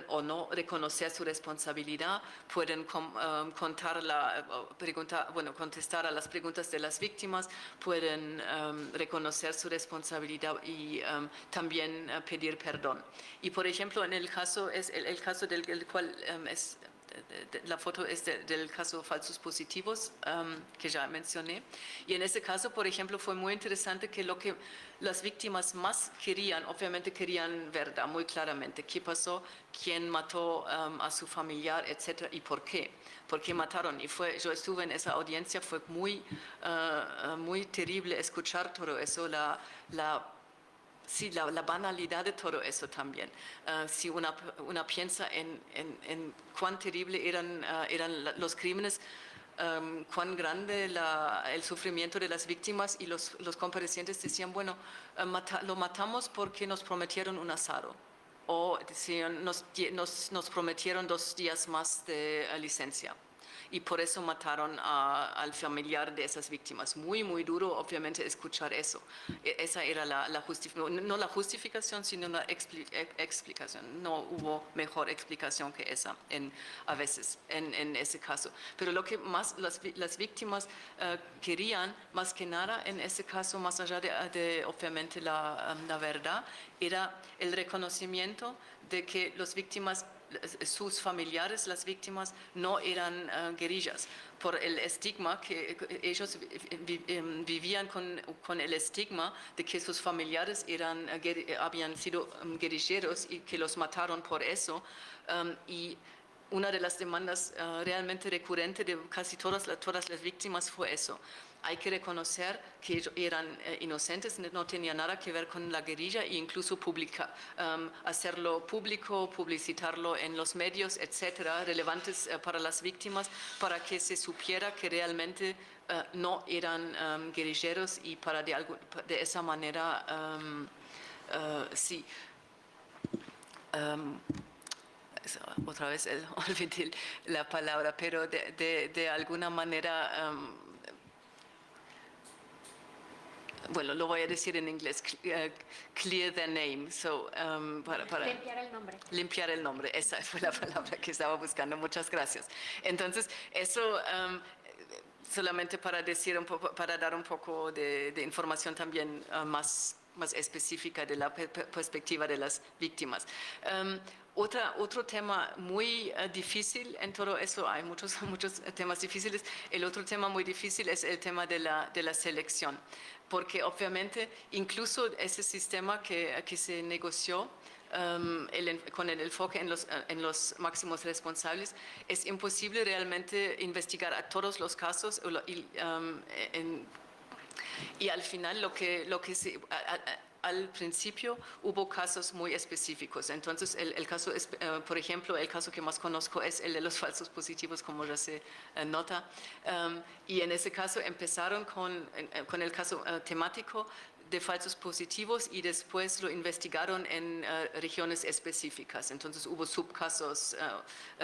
o no reconocer su responsabilidad, pueden contestar a las preguntas de las víctimas, pueden reconocer su responsabilidad y también pedir perdón. Y por ejemplo, en el caso del cual la foto es del caso falsos positivos que ya mencioné. Y en ese caso, por ejemplo, fue muy interesante que lo que las víctimas más querían, obviamente querían verdad muy claramente. ¿Qué pasó? ¿Quién mató a su familiar? Etcétera. ¿Y por qué? ¿Por qué mataron? Y yo estuve en esa audiencia, fue muy terrible escuchar todo eso, la banalidad de todo eso también. Si una piensa en cuán terrible eran los crímenes, cuán grande el sufrimiento de las víctimas, y los comparecientes decían, bueno, lo matamos porque nos prometieron un asado, o decían, nos prometieron 2 días más de licencia. Y por eso mataron al familiar de esas víctimas. Muy, muy duro, obviamente, escuchar eso. Esa era la justificación, no la justificación, sino la explicación. No hubo mejor explicación que esa a veces en ese caso. Pero lo que más las víctimas querían, más que nada en ese caso, más allá de obviamente la verdad, era el reconocimiento de que las víctimas, sus familiares, las víctimas, no eran guerrillas, por el estigma que ellos vivían con el estigma de que sus familiares habían sido guerrilleros y que los mataron por eso. Y una de las demandas realmente recurrentes de casi todas las víctimas fue eso. Hay que reconocer que ellos eran inocentes, no tenía nada que ver con la guerrilla, e incluso hacerlo público, publicitarlo en los medios, etcétera, relevantes para las víctimas, para que se supiera que realmente no eran guerrilleros, y para de esa manera, sí. Otra vez olvidé la palabra, pero de alguna manera, bueno, lo voy a decir en inglés, clear the name, Limpiar el nombre. Limpiar el nombre, esa fue la palabra que estaba buscando, muchas gracias. Entonces, eso solamente para dar un poco de información también más específica de la perspectiva de las víctimas. Otro tema muy difícil en todo eso, hay muchos temas difíciles. El otro tema muy difícil es el tema de la selección, porque obviamente incluso ese sistema que se negoció con el enfoque en los máximos responsables, es imposible realmente investigar a todos los casos, y al final al principio hubo casos muy específicos. Entonces, el caso, por ejemplo, el caso que más conozco es el de los falsos positivos, como ya se nota. Y en ese caso empezaron con el caso temático de falsos positivos y después lo investigaron en regiones específicas. Entonces hubo subcasos,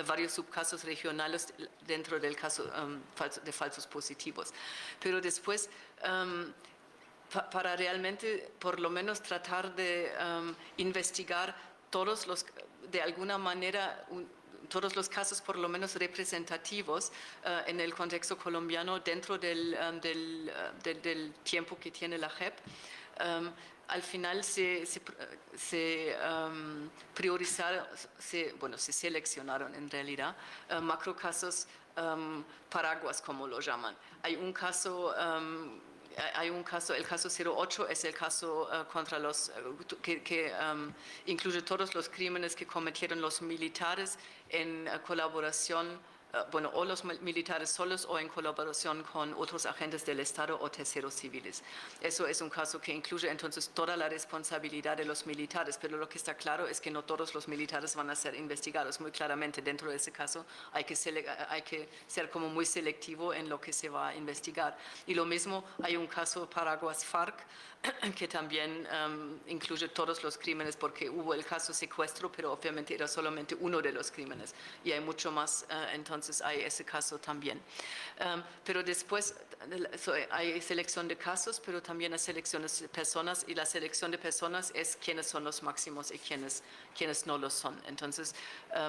varios subcasos regionales dentro del caso de falsos positivos. Pero después, para realmente por lo menos tratar de investigar todos los, de alguna manera, todos los casos por lo menos representativos en el contexto colombiano dentro del tiempo que tiene la JEP. Al final se priorizaron, se seleccionaron en realidad macrocasos paraguas, como lo llaman. Hay un caso, el caso 08 es el caso contra los que incluye todos los crímenes que cometieron los militares en colaboración, o los militares solos o en colaboración con otros agentes del Estado o terceros civiles. Eso es un caso que incluye entonces toda la responsabilidad de los militares, pero lo que está claro es que no todos los militares van a ser investigados. Muy claramente dentro de ese caso hay que ser como muy selectivo en lo que se va a investigar. Y lo mismo, hay un caso Paraguas-FARC que también incluye todos los crímenes, porque hubo el caso secuestro, pero obviamente era solamente uno de los crímenes y hay mucho más, entonces hay ese caso también. Pero después hay selección de casos, pero también hay selección de personas, y la selección de personas es quiénes son los máximos y quiénes no lo son. Entonces,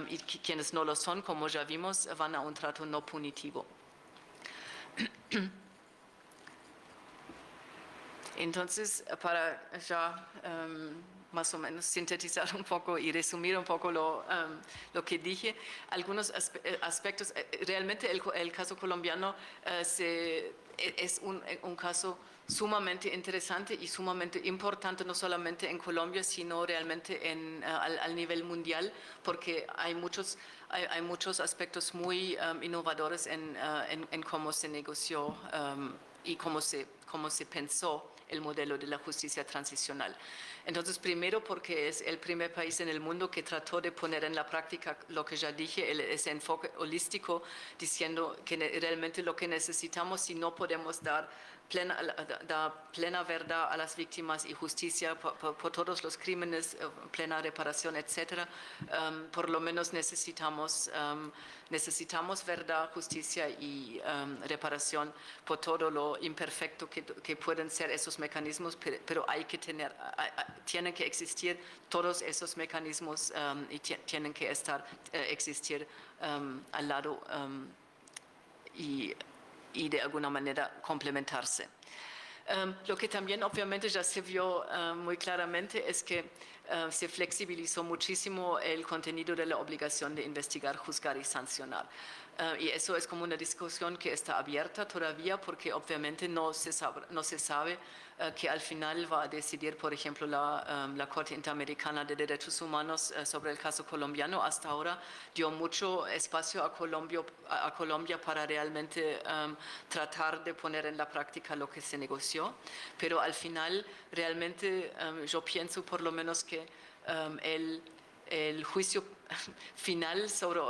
y quienes no lo son, como ya vimos, van a un trato no punitivo. Entonces, para ya más o menos sintetizar un poco y resumir un poco lo que dije, algunos aspectos, realmente el caso colombiano es un caso sumamente interesante y sumamente importante, no solamente en Colombia, sino realmente al nivel mundial, porque hay muchos aspectos muy innovadores en cómo se negoció y cómo se pensó el modelo de la justicia transicional. Entonces, primero porque es el primer país en el mundo que trató de poner en la práctica lo que ya dije, ese enfoque holístico, diciendo que realmente lo que necesitamos, si no podemos dar plena verdad a las víctimas y justicia por todos los crímenes, plena reparación, etc., por lo menos necesitamos verdad, justicia y reparación por todo lo imperfecto que pueden ser esos mecanismos, pero tienen que existir todos esos mecanismos y tienen que existir al lado y de alguna manera complementarse. Lo que también obviamente ya se vio muy claramente es que se flexibilizó muchísimo el contenido de la obligación de investigar, juzgar y sancionar. Y eso es como una discusión que está abierta todavía, porque obviamente no se sabe que al final va a decidir, por ejemplo, la Corte Interamericana de Derechos Humanos sobre el caso colombiano. Hasta ahora dio mucho espacio a Colombia para realmente tratar de poner en la práctica lo que se negoció, pero al final realmente yo pienso por lo menos que el juicio final sobre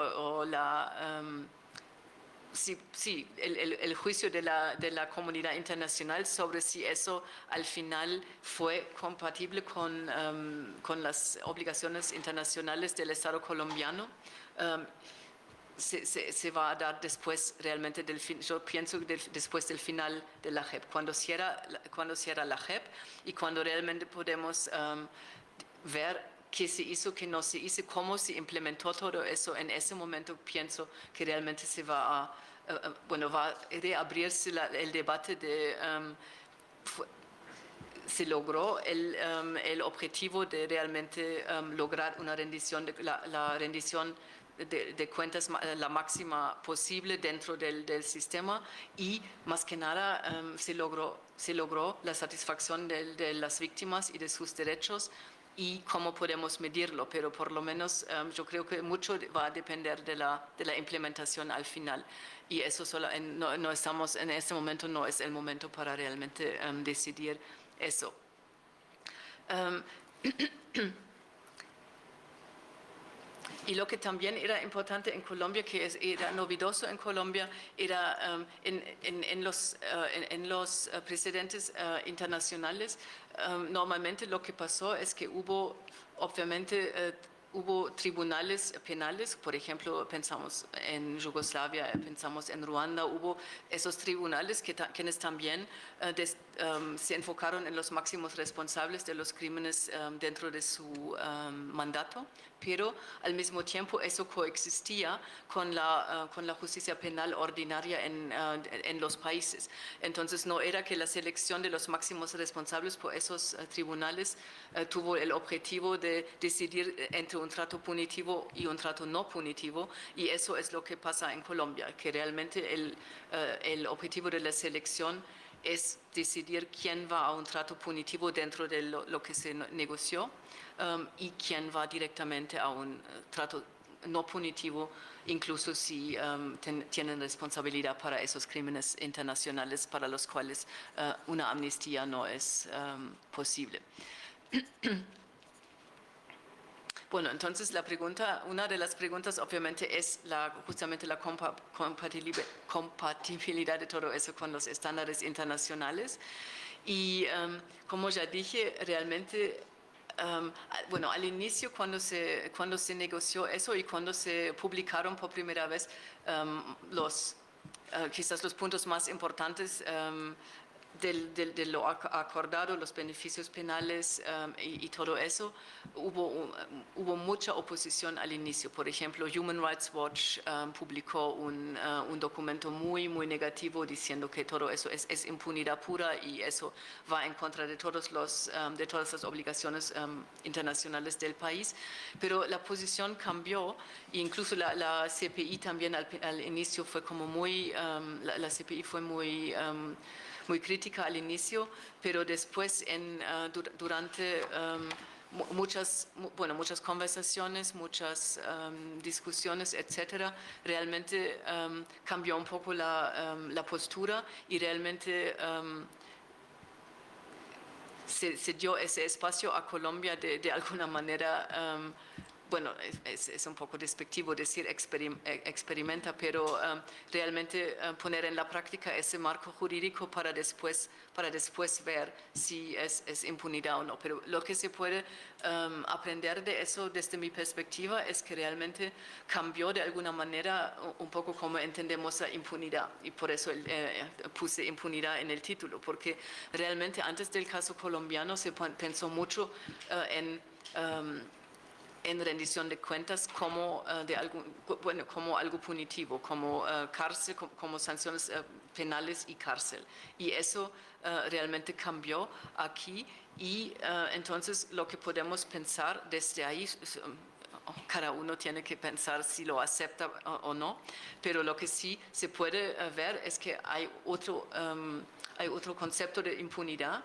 el juicio de la comunidad internacional sobre si eso al final fue compatible con las obligaciones internacionales del Estado colombiano. Se va a dar después realmente yo pienso después del final de la JEP, cuando cierra la JEP y cuando realmente podemos ver qué se hizo, qué no se hizo, cómo se implementó todo eso. En ese momento pienso que realmente se va a reabrirse el debate de se logró el objetivo de realmente lograr una rendición, la rendición de cuentas la máxima posible dentro del sistema, y más que nada se logró la satisfacción de las víctimas y de sus derechos, y cómo podemos medirlo, pero por lo menos yo creo que mucho va a depender de la implementación al final, y eso no estamos en este momento, no es el momento para realmente decidir eso. Y lo que también era importante en Colombia, que era novedoso en Colombia, era en los precedentes internacionales, normalmente lo que pasó es que hubo, obviamente, hubo tribunales penales, por ejemplo, pensamos en Yugoslavia, pensamos en Ruanda, hubo esos tribunales quienes también se enfocaron en los máximos responsables de los crímenes dentro de su mandato, pero al mismo tiempo eso coexistía con la justicia penal ordinaria en los países. Entonces no era que la selección de los máximos responsables por esos tribunales tuvo el objetivo de decidir entre un trato punitivo y un trato no punitivo, y eso es lo que pasa en Colombia, que realmente el objetivo de la selección es decidir quién va a un trato punitivo dentro de lo que se negoció y quién va directamente a un trato no punitivo, incluso si tienen responsabilidad para esos crímenes internacionales para los cuales una amnistía no es posible. Bueno, entonces una de las preguntas obviamente es justamente la compatibilidad de todo eso con los estándares internacionales. Y como ya dije, realmente, bueno, al inicio cuando se negoció eso y cuando se publicaron por primera vez quizás los puntos más importantes de lo acordado, los beneficios penales y todo eso, hubo mucha oposición al inicio. Por ejemplo, Human Rights Watch publicó un documento muy negativo diciendo que todo eso es impunidad pura y eso va en contra de todas las obligaciones internacionales del país. Pero la posición cambió, e incluso la CPI también al inicio fue como la CPI fue muy crítica al inicio, pero después durante muchas conversaciones, muchas discusiones, etcétera, realmente cambió un poco la postura y realmente se dio ese espacio a Colombia de alguna manera. Bueno, es un poco despectivo decir experimenta, pero realmente poner en la práctica ese marco jurídico para después ver si es impunidad o no. Pero lo que se puede aprender de eso desde mi perspectiva es que realmente cambió de alguna manera un poco como entendemos la impunidad, y por eso puse impunidad en el título, porque realmente antes del caso colombiano se pensó mucho en rendición de cuentas como algo punitivo, como cárcel, como sanciones penales y cárcel. Y eso realmente cambió aquí y entonces lo que podemos pensar desde ahí, cada uno tiene que pensar si lo acepta o no, pero lo que sí se puede ver es que hay otro concepto de impunidad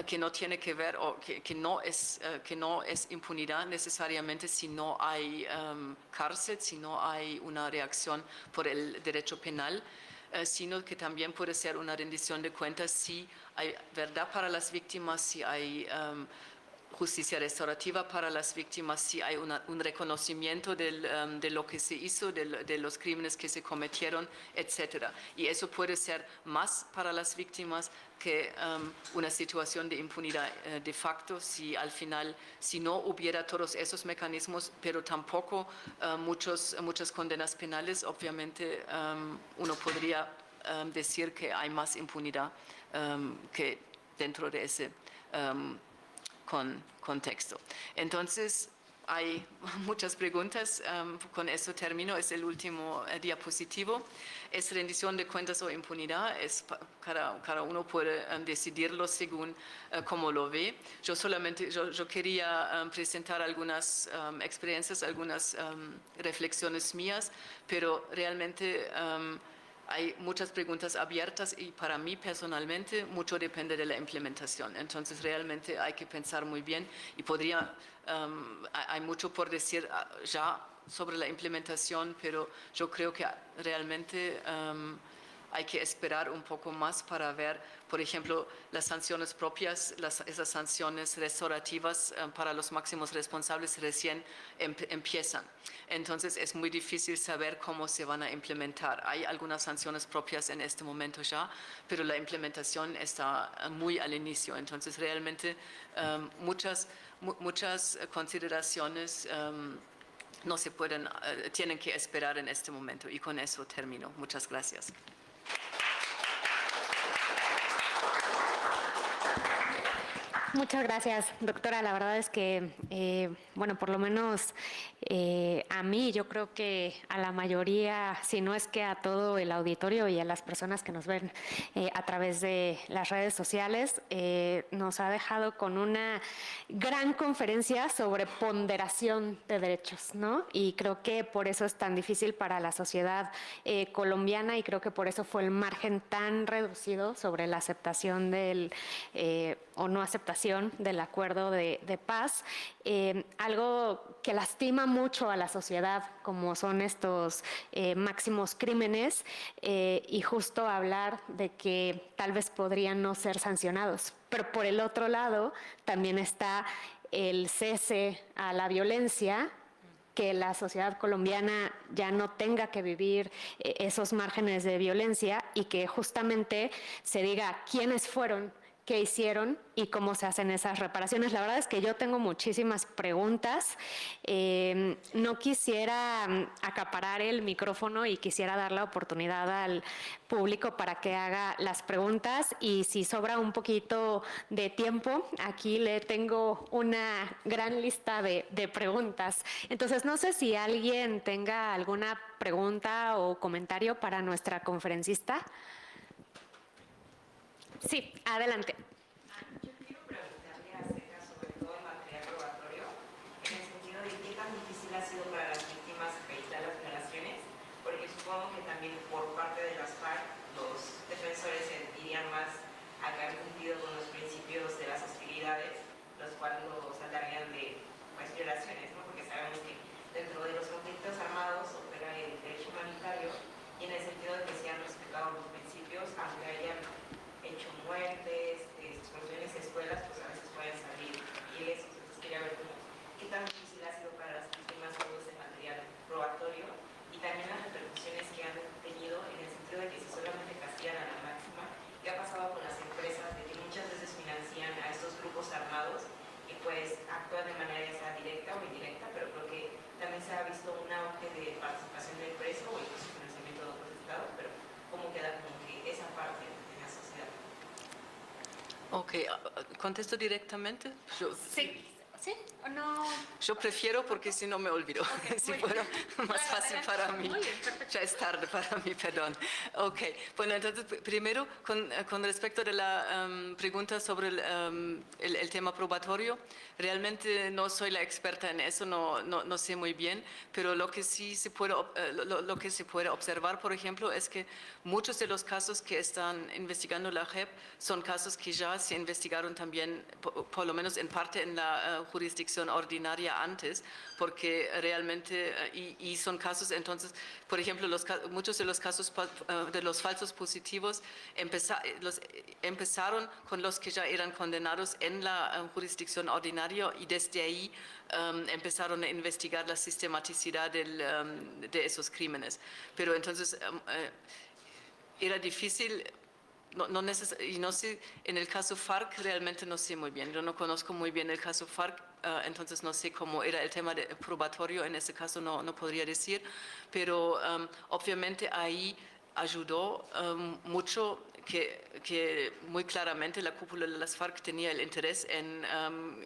que no tiene que ver o que no es impunidad necesariamente si no hay cárcel, si no hay una reacción por el derecho penal, sino que también puede ser una rendición de cuentas si hay verdad para las víctimas, si hay justicia restaurativa para las víctimas, si hay un reconocimiento de lo que se hizo, de los crímenes que se cometieron, etc. Y eso puede ser más para las víctimas que una situación de impunidad de facto si al final, si no hubiera todos esos mecanismos, pero tampoco muchas condenas penales, obviamente uno podría decir que hay más impunidad que dentro de ese contexto. Entonces, hay muchas preguntas, con eso termino, es el último diapositivo. ¿Es rendición de cuentas o impunidad? Cada uno puede decidirlo según cómo lo ve. Yo quería presentar algunas experiencias, algunas reflexiones mías, pero realmente hay muchas preguntas abiertas y para mí personalmente mucho depende de la implementación. Entonces realmente hay que pensar muy bien y hay mucho por decir ya sobre la implementación, pero yo creo que realmente hay que esperar un poco más para ver, por ejemplo, las sanciones propias, esas sanciones restaurativas para los máximos responsables recién empiezan. Entonces es muy difícil saber cómo se van a implementar. Hay algunas sanciones propias en este momento ya, pero la implementación está muy al inicio. Entonces realmente muchas consideraciones no se pueden, tienen que esperar en este momento. Y con eso termino. Muchas gracias. Muchas gracias, doctora. La verdad es que, bueno, por lo menos a mí, yo creo que a la mayoría, si no es que a todo el auditorio y a las personas que nos ven a través de las redes sociales, nos ha dejado con una gran conferencia sobre ponderación de derechos, ¿no? Y creo que por eso es tan difícil para la sociedad colombiana y creo que por eso fue el margen tan reducido sobre la aceptación del, o no aceptación del acuerdo de paz, algo que lastima mucho a la sociedad como son estos máximos crímenes y justo hablar de que tal vez podrían no ser sancionados. Pero por el otro lado también está el cese a la violencia, que la sociedad colombiana ya no tenga que vivir esos márgenes de violencia y que justamente se diga quiénes fueron, qué hicieron y cómo se hacen esas reparaciones. La verdad es que yo tengo muchísimas preguntas. No quisiera acaparar el micrófono y quisiera dar la oportunidad al público para que haga las preguntas y si sobra un poquito de tiempo, aquí le tengo una gran lista de preguntas. Entonces, no sé si alguien tenga alguna pregunta o comentario para nuestra conferencista. Sí, adelante. Yo quiero preguntarle acerca sobre todo el material probatorio, en el sentido de qué tan difícil ha sido para las víctimas acreditar las violaciones, porque supongo que también por parte de las FARC los defensores irían más a que han cumplido con los principios de las hostilidades, los cuales los alargan de pues, violaciones, ¿no? Porque sabemos que dentro de los conflictos armados opera el derecho humanitario y en el sentido de que se han respetado los principios, aunque hayan hecho muertes, explosiones de escuelas, pues a veces pueden salir ilesos. Entonces quería ver qué tan difícil ha sido para las víctimas todo ese material probatorio y también las repercusiones que han tenido en el sentido de que si solamente castigan a la máxima, qué ha pasado con las empresas de que muchas veces financian a estos grupos armados y pues actúan de manera ya sea directa o indirecta, pero creo que también se ha visto un auge de participación del preso o incluso financiamiento de otros estados, pero cómo queda como que esa parte de la sociedad. Ok, ¿contesto directamente? Sí. ¿Sí o no? Yo prefiero porque si no me olvido. Okay, si fuera más fácil para mí. Ya es tarde para mí, perdón. Ok, bueno, entonces primero con respecto a la pregunta sobre el tema probatorio, realmente no soy la experta en eso, no sé muy bien, pero lo que sí se puede, lo que se puede observar, por ejemplo, es que muchos de los casos que están investigando la JEP son casos que ya se investigaron también, por lo menos en parte en la jurisdicción ordinaria antes, porque realmente, y son casos, entonces, por ejemplo, muchos de los casos de los falsos positivos empezaron con los que ya eran condenados en la jurisdicción ordinaria y desde ahí empezaron a investigar la sistematicidad de esos crímenes. Pero entonces era difícil. Y no sé, en el caso FARC realmente no sé muy bien, yo no conozco muy bien el caso FARC, entonces no sé cómo era el tema probatorio, en ese caso no podría decir, pero obviamente ahí ayudó mucho que muy claramente la cúpula de las FARC tenía el interés en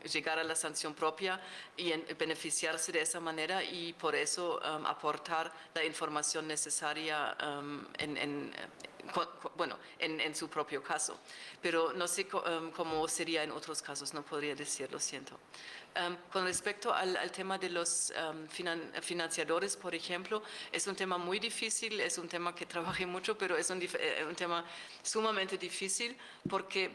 llegar a la sanción propia y en beneficiarse de esa manera y por eso aportar la información necesaria en su propio caso. Pero no sé cómo sería en otros casos, no podría decir, lo siento. Con respecto al tema de los financiadores, por ejemplo, es un tema muy difícil, es un tema que trabajé mucho, pero es un tema sumamente difícil porque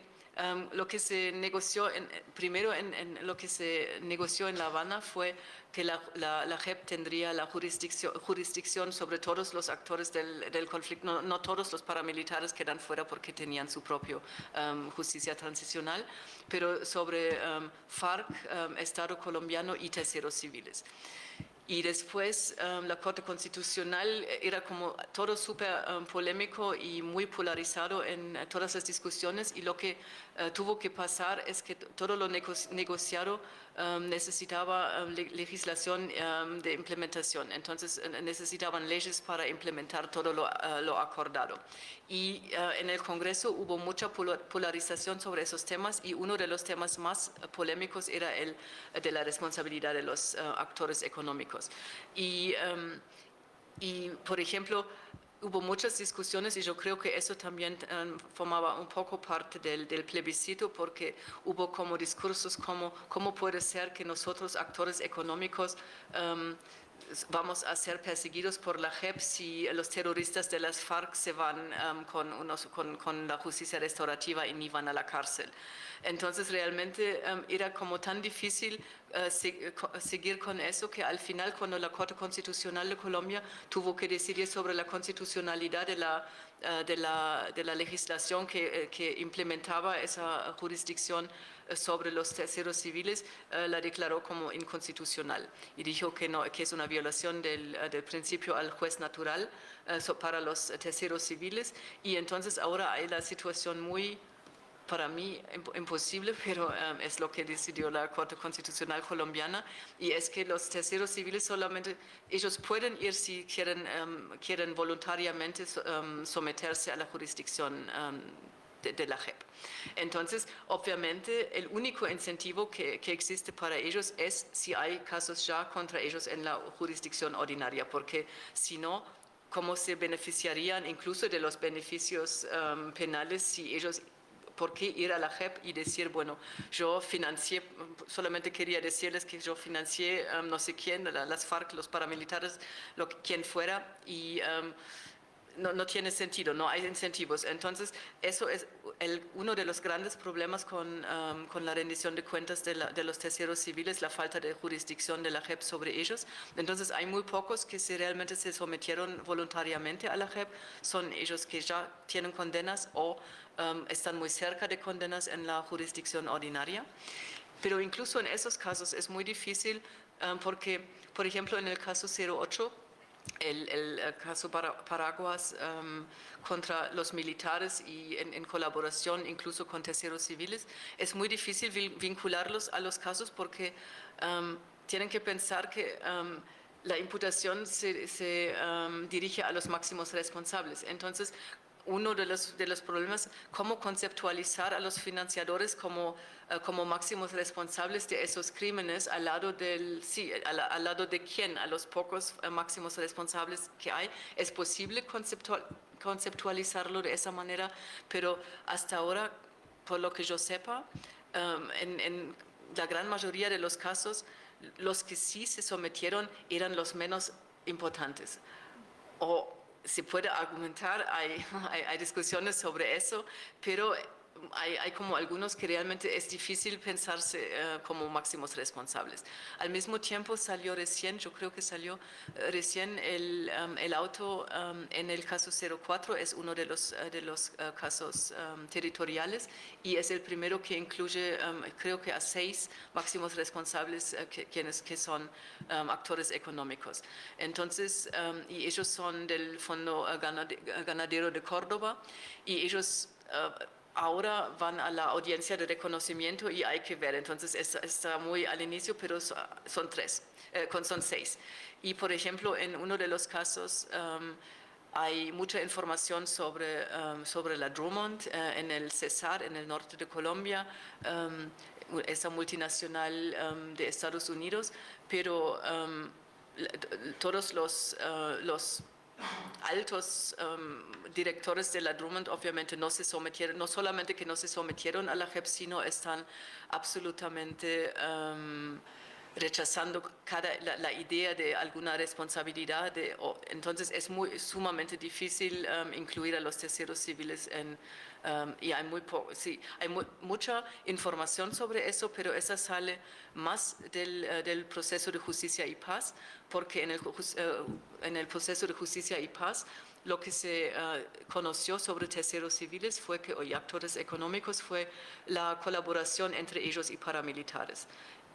Lo que se negoció, primero en lo que se negoció en La Habana fue que la JEP tendría la jurisdicción sobre todos los actores del conflicto, no todos los paramilitares quedan fuera porque tenían su propia justicia transicional, pero sobre FARC, Estado colombiano y terceros civiles. Y después la Corte Constitucional era como todo súper polémico y muy polarizado en todas las discusiones, y lo que tuvo que pasar es que todo lo negociado necesitaba legislación de implementación. Entonces necesitaban leyes para implementar todo lo acordado. Y en el Congreso hubo mucha polarización sobre esos temas, y uno de los temas más polémicos era el de la responsabilidad de los actores económicos. Y, por ejemplo, hubo muchas discusiones, y yo creo que eso también formaba un poco parte del plebiscito, porque hubo como discursos como cómo puede ser que nosotros, actores económicos, vamos a ser perseguidos por la JEP si los terroristas de las FARC se van con la justicia restaurativa y ni van a la cárcel. Entonces realmente era como tan difícil seguir con eso, que al final, cuando la Corte Constitucional de Colombia tuvo que decidir sobre la constitucionalidad de la legislación que implementaba esa jurisdicción sobre los terceros civiles, la declaró como inconstitucional y dijo que es una violación del principio al juez natural para los terceros civiles. Y entonces ahora hay la situación muy, para mí, imposible, pero es lo que decidió la Corte Constitucional colombiana, y es que los terceros civiles solamente, ellos pueden ir si quieren voluntariamente someterse a la jurisdicción de la JEP. Entonces, obviamente, el único incentivo que existe para ellos es si hay casos ya contra ellos en la jurisdicción ordinaria, porque si no, ¿cómo se beneficiarían incluso de los beneficios penales si ellos... ¿Por qué ir a la JEP y decir, bueno, yo financié, solamente quería decirles que yo financié no sé quién, las FARC, los paramilitares, quien fuera, y no tiene sentido, no hay incentivos. Entonces, eso es uno de los grandes problemas con la rendición de cuentas de los terceros civiles, la falta de jurisdicción de la JEP sobre ellos. Entonces, hay muy pocos que realmente se sometieron voluntariamente a la JEP, son ellos que ya tienen condenas o están muy cerca de condenas en la jurisdicción ordinaria. Pero incluso en esos casos es muy difícil porque, por ejemplo, en el caso 08, el caso Paraguas contra los militares y en colaboración incluso con terceros civiles, es muy difícil vincularlos a los casos porque tienen que pensar que la imputación se dirige a los máximos responsables. Entonces, uno de los problemas, cómo conceptualizar a los financiadores como máximos responsables de esos crímenes al lado de quién, a los pocos máximos responsables que hay. Es posible conceptualizarlo de esa manera, pero hasta ahora, por lo que yo sepa, en la gran mayoría de los casos, los que sí se sometieron eran los menos importantes. O se puede argumentar, hay discusiones sobre eso, pero hay como algunos que realmente es difícil pensarse como máximos responsables. Al mismo tiempo salió recién, yo creo que salió recién el auto en el caso 04, es uno de los casos territoriales, y es el primero que incluye, creo que a 6 máximos responsables que son actores económicos. Entonces, y ellos son del Fondo Ganadero de Córdoba, y ellos ahora van a la audiencia de reconocimiento y hay que ver. Entonces está muy al inicio, pero son 6. Y por ejemplo, en uno de los casos hay mucha información sobre la Drummond en el Cesar, en el norte de Colombia, esa multinacional de Estados Unidos, pero todos los altos directores de la Drummond obviamente no se sometieron, no solamente que no se sometieron a la JEP, sino están absolutamente rechazando la idea de alguna responsabilidad. Entonces es sumamente difícil incluir a los terceros civiles y hay mucha información sobre eso, pero esa sale más del proceso de justicia y paz, porque en el proceso de justicia y paz lo que se conoció sobre terceros civiles y actores económicos fue la colaboración entre ellos y paramilitares.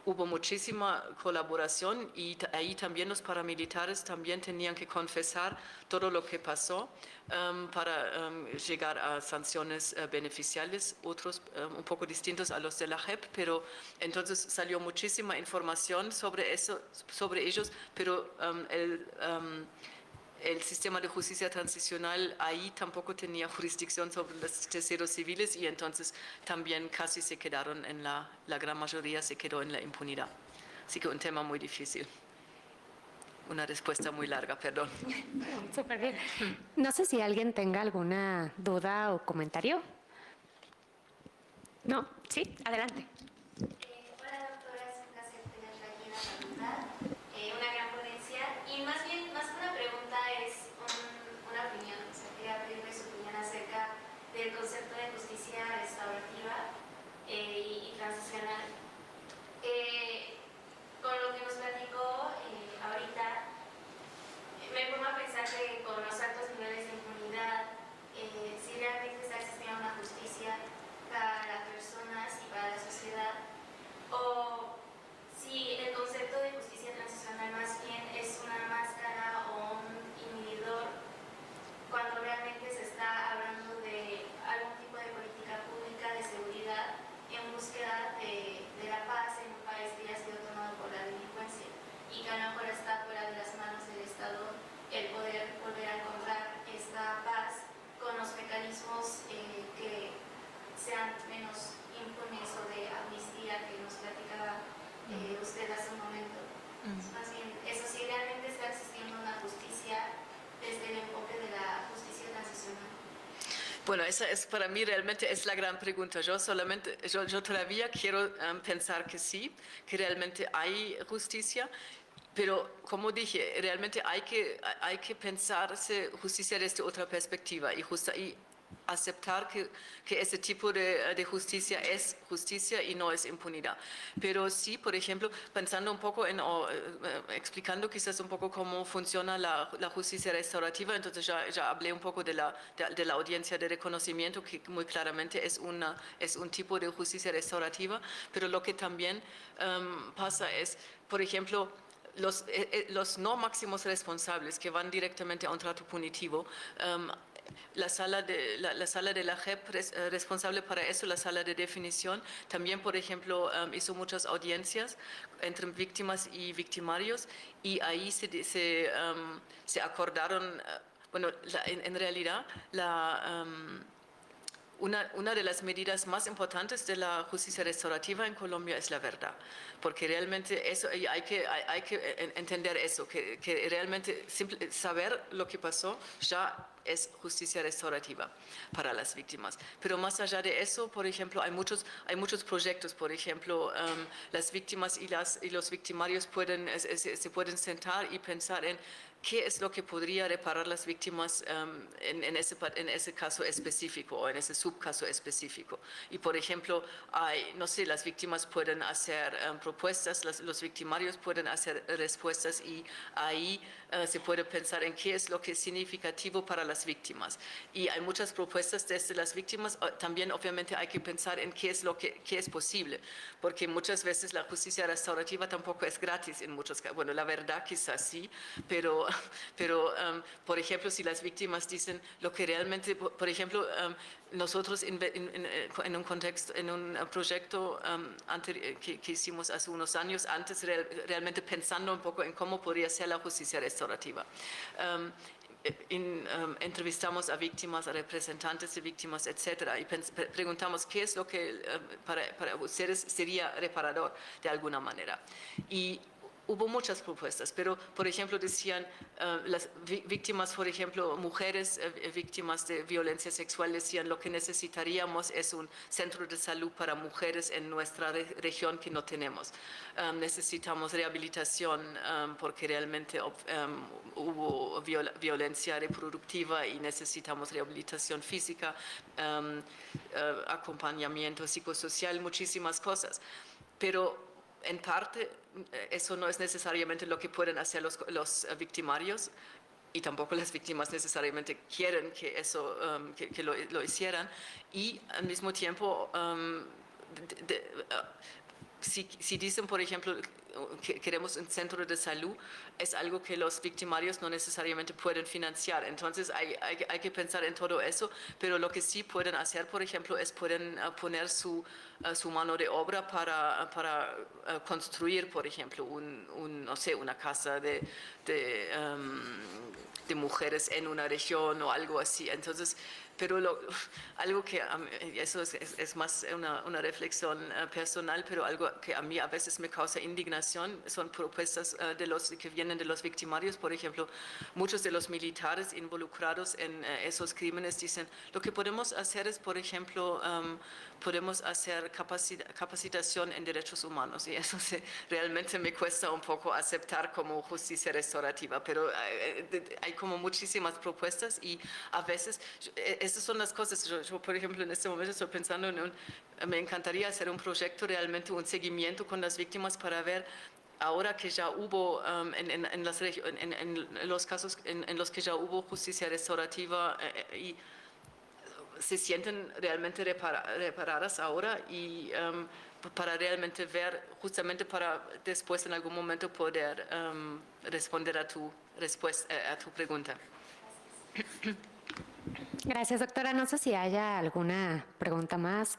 Hubo muchísima colaboración y ahí también los paramilitares también tenían que confesar todo lo que pasó para llegar a sanciones beneficiales, otros un poco distintos a los de la JEP, pero entonces salió muchísima información sobre ellos, pero el sistema de justicia transicional ahí tampoco tenía jurisdicción sobre los terceros civiles y entonces también casi se quedaron la gran mayoría se quedó en la impunidad. Así que un tema muy difícil. Una respuesta muy larga, perdón. Súper bien. No sé si alguien tenga alguna duda o comentario. ¿No? Sí, adelante. Hola doctora, es un placer tenerla aquí en la facultad. Una gran ponencia y más que una pregunta es una opinión. O sea, quería pedirle su opinión acerca del concepto de justicia restaurativa y transicional. Con lo que nos platicó ahorita, me pongo a pensar que con los altos niveles de impunidad, si realmente está existiendo una justicia para las personas y para la sociedad, o si el concepto de justicia transicional más bien es una máscara o un inhibidor cuando realmente se está hablando de algún tipo de política pública de seguridad en búsqueda de la paz en un país que ya ha sido tomado por la delincuencia y que a lo mejor está fuera de las manos del Estado el poder volver a encontrar esta paz con los mecanismos que sean menos impunes o de amnistía que nos platicaba usted hace un momento. Más bien, eso sí, realmente está existiendo una justicia desde el enfoque de la justicia transicional. Bueno, esa es para mí realmente es la gran pregunta. Yo todavía quiero pensar que sí, que realmente hay justicia, pero como dije, realmente hay que pensarse justicia desde otra perspectiva y aceptar que ese tipo de justicia es justicia y no es impunidad. Pero sí, por ejemplo, pensando un poco explicando quizás un poco cómo funciona la justicia restaurativa, entonces ya hablé un poco de la audiencia de reconocimiento, que muy claramente es un tipo de justicia restaurativa, pero lo que también pasa es, por ejemplo, los no máximos responsables que van directamente a un trato punitivo, la sala de la JEP responsable para eso, la sala de definición, también, por ejemplo, hizo muchas audiencias entre víctimas y victimarios y ahí se acordaron, bueno, en realidad, una de las medidas más importantes de la justicia restaurativa en Colombia es la verdad, porque realmente eso, hay que entender eso, que realmente saber lo que pasó ya es justicia restaurativa para las víctimas. Pero más allá de eso, por ejemplo, hay muchos proyectos, por ejemplo, las víctimas y los victimarios se pueden sentar y pensar en qué es lo que podría reparar las víctimas en ese caso específico o en ese subcaso específico. Y por ejemplo, no sé, las víctimas pueden hacer propuestas, los victimarios pueden hacer respuestas y ahí se puede pensar en qué es lo que es significativo para las víctimas. Y hay muchas propuestas desde las víctimas, también obviamente hay que pensar en qué es posible, porque muchas veces la justicia restaurativa tampoco es gratis en muchos casos. Bueno, la verdad quizás sí, pero por ejemplo, si las víctimas dicen lo que realmente, por ejemplo, nosotros en un contexto, en un proyecto que hicimos hace unos años, antes realmente pensando un poco en cómo podría ser la justicia restaurativa. Entrevistamos a víctimas, a representantes de víctimas, etcétera, y preguntamos qué es lo que para ustedes sería reparador de alguna manera. Y hubo muchas propuestas, pero por ejemplo decían las víctimas, por ejemplo, mujeres víctimas de violencia sexual decían lo que necesitaríamos es un centro de salud para mujeres en nuestra región que no tenemos. Necesitamos rehabilitación porque realmente hubo violencia reproductiva y necesitamos rehabilitación física, acompañamiento psicosocial, muchísimas cosas. Pero en parte eso no es necesariamente lo que pueden hacer los victimarios y tampoco las víctimas necesariamente quieren que eso que lo hicieran, y al mismo tiempo si dicen, por ejemplo, que queremos un centro de salud, es algo que los victimarios no necesariamente pueden financiar. Entonces hay que pensar en todo eso, pero lo que sí pueden hacer, por ejemplo, es pueden poner su mano de obra para construir, por ejemplo, no sé, una casa de mujeres en una región o algo así. Entonces, pero algo que eso es más una reflexión personal, pero algo que a mí a veces me causa indignación son propuestas que vienen de los victimarios. Por ejemplo, muchos de los militares involucrados en esos crímenes dicen, lo que podemos hacer es, por ejemplo, podemos hacer capacitación en derechos humanos, y eso realmente me cuesta un poco aceptar como justicia restaurativa, pero hay como muchísimas propuestas y a veces esas son las cosas. Yo, por ejemplo, en este momento estoy pensando me encantaría hacer un proyecto, realmente un seguimiento con las víctimas para ver, ahora que ya hubo en los casos en los que ya hubo justicia restaurativa y se sienten realmente reparadas ahora, y para realmente ver, justamente para después en algún momento poder responder a tu pregunta. Gracias, doctora. No sé si haya alguna pregunta más.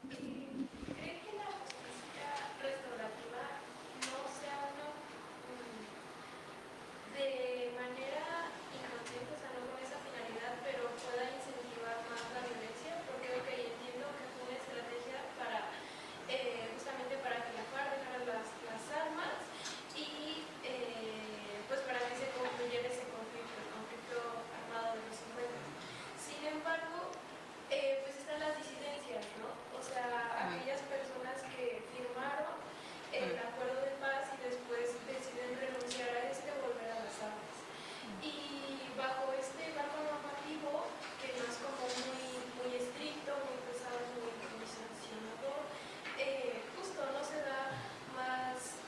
¿Cree que la justicia restaurativa no se haga de manera inconsciente, o sea, no con esa finalidad, pero pueda incentivar más la violencia? Porque, entiendo que fue una estrategia para, justamente para que la FARC dejara las armas y pues para que se concluyera ese conflicto, el conflicto armado de los 50. Sin embargo, pues están las disidencias, ¿no? O sea, aquellas personas que firmaron el acuerdo de paz y después deciden renunciar a volver a las armas. Y bajo este marco normativo, que no es como muy estricto, muy pesado, muy sancionador, justo no se da más,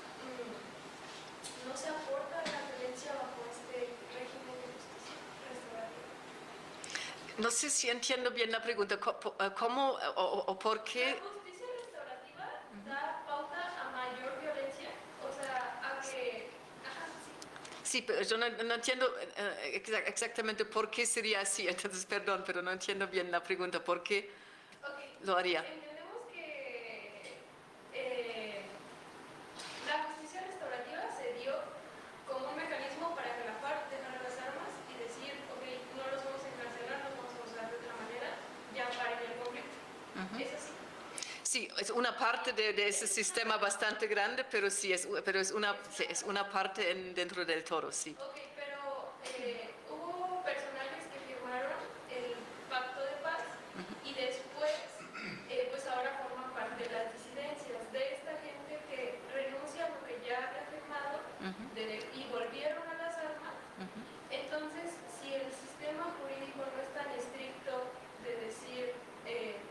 no se aporta la violencia bajo este régimen de justicia restaurativa. No sé si entiendo bien la pregunta. ¿Cómo o por qué? La justicia restaurativa da pauta a mayor violencia, o sea, a que... Sí, pero yo no entiendo exactamente por qué sería así. Entonces, perdón, pero no entiendo bien la pregunta. ¿Por qué lo haría? Entendemos que la justicia restaurativa se dio como un mecanismo para que la FARC dejara las armas y decir, no los vamos a encarcelar, nos vamos a usar de otra manera, ya paren el conflicto. ¿Es así? Sí, es una parte de ese sistema bastante grande, pero sí, es una parte dentro del todo, sí. Pero hubo personajes que firmaron el pacto de paz y después, pues ahora forman parte de las disidencias, de esta gente que renuncia a lo que ya había firmado y volvieron a las armas. Entonces, si el sistema jurídico no es tan estricto de decir,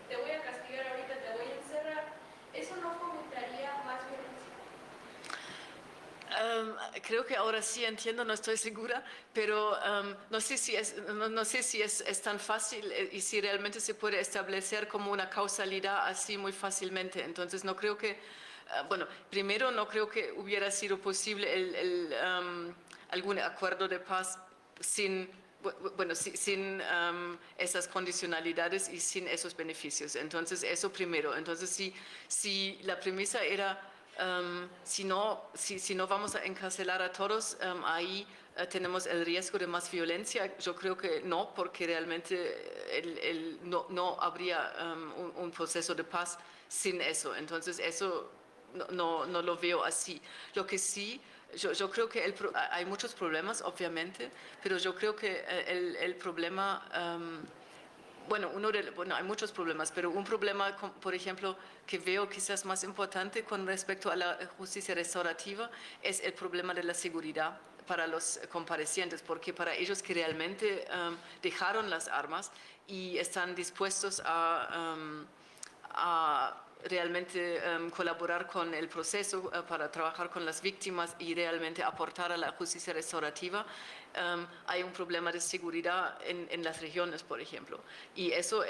te voy a castigar ahorita, te voy a encerrar, ¿eso no fomentaría más violencia? Creo que ahora sí entiendo, no estoy segura, pero no sé si es tan fácil y si realmente se puede establecer como una causalidad así muy fácilmente. Entonces no creo que, primero no creo que hubiera sido posible algún acuerdo de paz sin esas condicionalidades y sin esos beneficios. Entonces eso primero. Entonces si la premisa era si no vamos a encarcelar a todos, ahí tenemos el riesgo de más violencia. Yo creo que no, porque realmente no habría un proceso de paz sin eso. Entonces eso no lo veo así. Lo que sí, yo creo que hay muchos problemas, obviamente, pero yo creo que el problema... bueno, hay muchos problemas, pero un problema, por ejemplo, que veo quizás más importante con respecto a la justicia restaurativa es el problema de la seguridad para los comparecientes, porque para ellos que realmente dejaron las armas y están dispuestos a realmente colaborar con el proceso para trabajar con las víctimas y realmente aportar a la justicia restaurativa, hay un problema de seguridad en las regiones, por ejemplo. Y eso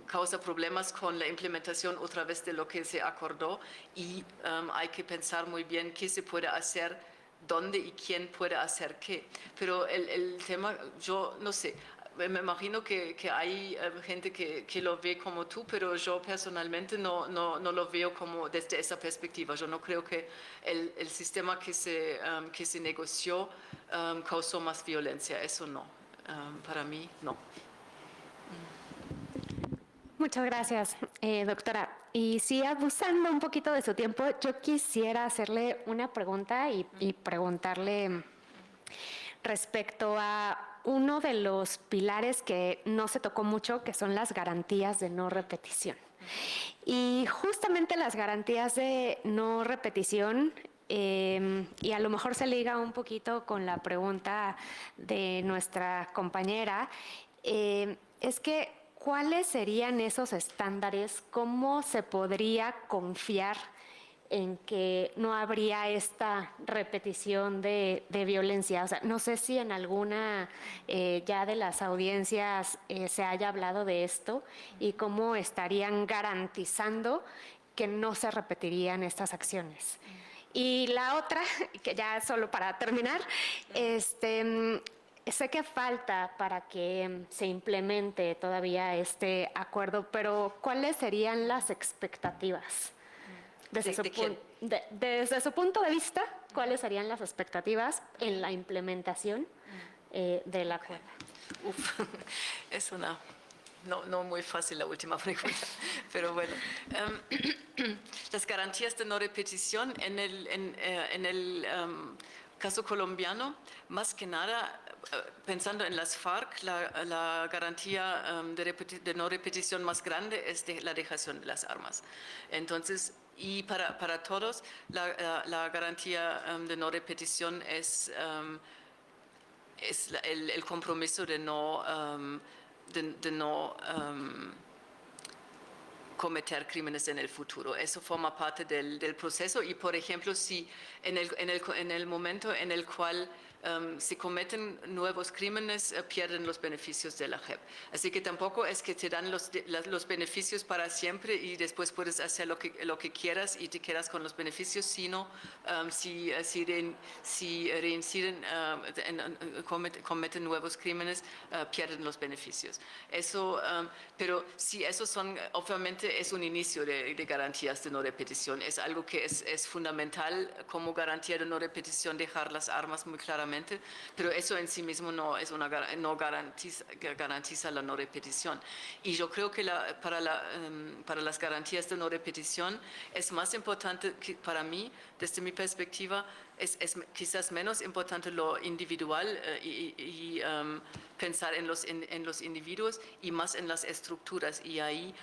causa problemas con la implementación otra vez de lo que se acordó y hay que pensar muy bien qué se puede hacer, dónde y quién puede hacer qué. Pero el tema, yo no sé, me imagino que hay gente que lo ve como tú, pero yo personalmente no lo veo como desde esa perspectiva. Yo no creo que el sistema que se negoció causó más violencia. Eso no. Para mí, no. Muchas gracias, doctora. Y sí, abusando un poquito de su tiempo, yo quisiera hacerle una pregunta y preguntarle respecto a uno de los pilares que no se tocó mucho, que son las garantías de no repetición. Y justamente las garantías de no repetición, y a lo mejor se liga un poquito con la pregunta de nuestra compañera, es que ¿cuáles serían esos estándares? ¿Cómo se podría confiar en que no habría esta repetición de violencia? O sea, no sé si en alguna ya de las audiencias se haya hablado de esto y cómo estarían garantizando que no se repetirían estas acciones. Y la otra, que ya solo para terminar, sé que falta para que se implemente todavía este acuerdo, pero ¿cuáles serían las expectativas? Desde su punto de vista, ¿cuáles serían las expectativas en la implementación del acuerdo? Es una... No muy fácil la última pregunta, pero bueno. Las garantías de no repetición en el caso colombiano, más que nada, pensando en las FARC, la garantía de no repetición más grande es la dejación de las armas. Entonces, y para todos, la garantía de no repetición es el compromiso de no cometer crímenes en el futuro. Eso forma parte del proceso y, por ejemplo, si en el momento en el cual se cometen nuevos crímenes, pierden los beneficios de la JEP. Así que tampoco es que te dan los beneficios para siempre y después puedes hacer lo que quieras y te quedas con los beneficios, sino si reinciden, cometen nuevos crímenes, pierden los beneficios. Eso, pero si esos son, obviamente es un inicio de garantías de no repetición. Es algo que es fundamental como garantía de no repetición, dejar las armas muy claramente. Pero eso en sí mismo no garantiza la no repetición. Y yo creo que para las garantías de no repetición es más importante para mí, desde mi perspectiva, es quizás menos importante lo individual y pensar en los individuos y más en las estructuras. Y ahí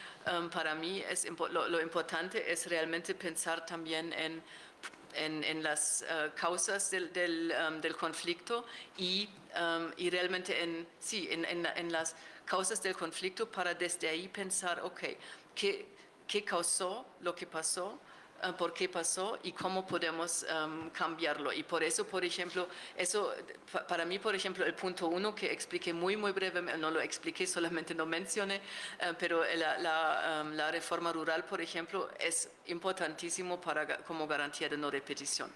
para mí lo importante es realmente pensar también en las causas del conflicto y realmente en las causas del conflicto para desde ahí pensar, ok, ¿qué causó lo que pasó? ¿Por qué pasó y cómo podemos cambiarlo? Y por eso, por ejemplo, para mí, por ejemplo, el punto 1 que expliqué muy brevemente, no lo expliqué, solamente lo mencioné, pero la reforma rural, por ejemplo, es importantísimo como garantía de no repetición,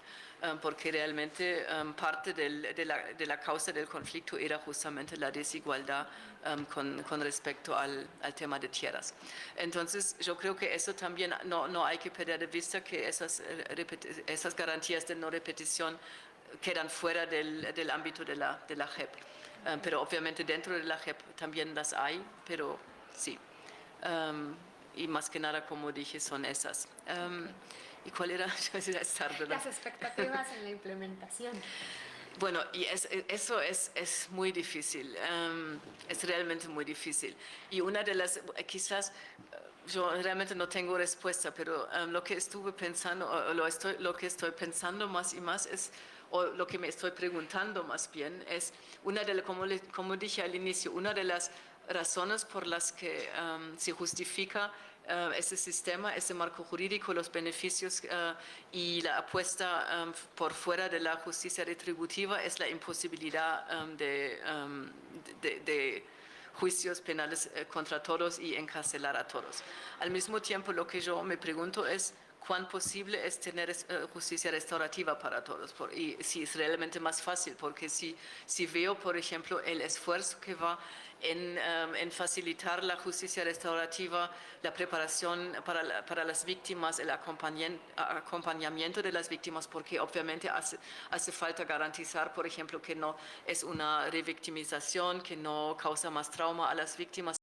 porque realmente parte de la causa del conflicto era justamente la desigualdad con respecto al tema de tierras. Entonces, yo creo que eso también no hay que perder de vista, que esas garantías de no repetición quedan fuera del ámbito de la JEP. Pero obviamente dentro de la JEP también las hay, pero sí. y más que nada, como dije, son esas. ¿Y cuál era? Ya es tarde, ¿verdad? Las expectativas en la implementación. Bueno, y eso es muy difícil, es realmente muy difícil. Y una de las, quizás, yo realmente no tengo respuesta, pero lo que estuve pensando, o lo que estoy pensando más y más es, o lo que me estoy preguntando más bien, es como dije al inicio, una de las razones por las que se justifica ese sistema, ese marco jurídico, los beneficios y la apuesta por fuera de la justicia retributiva es la imposibilidad de juicios penales contra todos y encarcelar a todos. Al mismo tiempo, lo que yo me pregunto es cuán posible es tener justicia restaurativa para todos. Y si es realmente más fácil, porque si veo, por ejemplo, el esfuerzo que va en facilitar la justicia restaurativa, la preparación para las víctimas, el acompañamiento de las víctimas, porque obviamente hace falta garantizar, por ejemplo, que no es una revictimización, que no causa más trauma a las víctimas.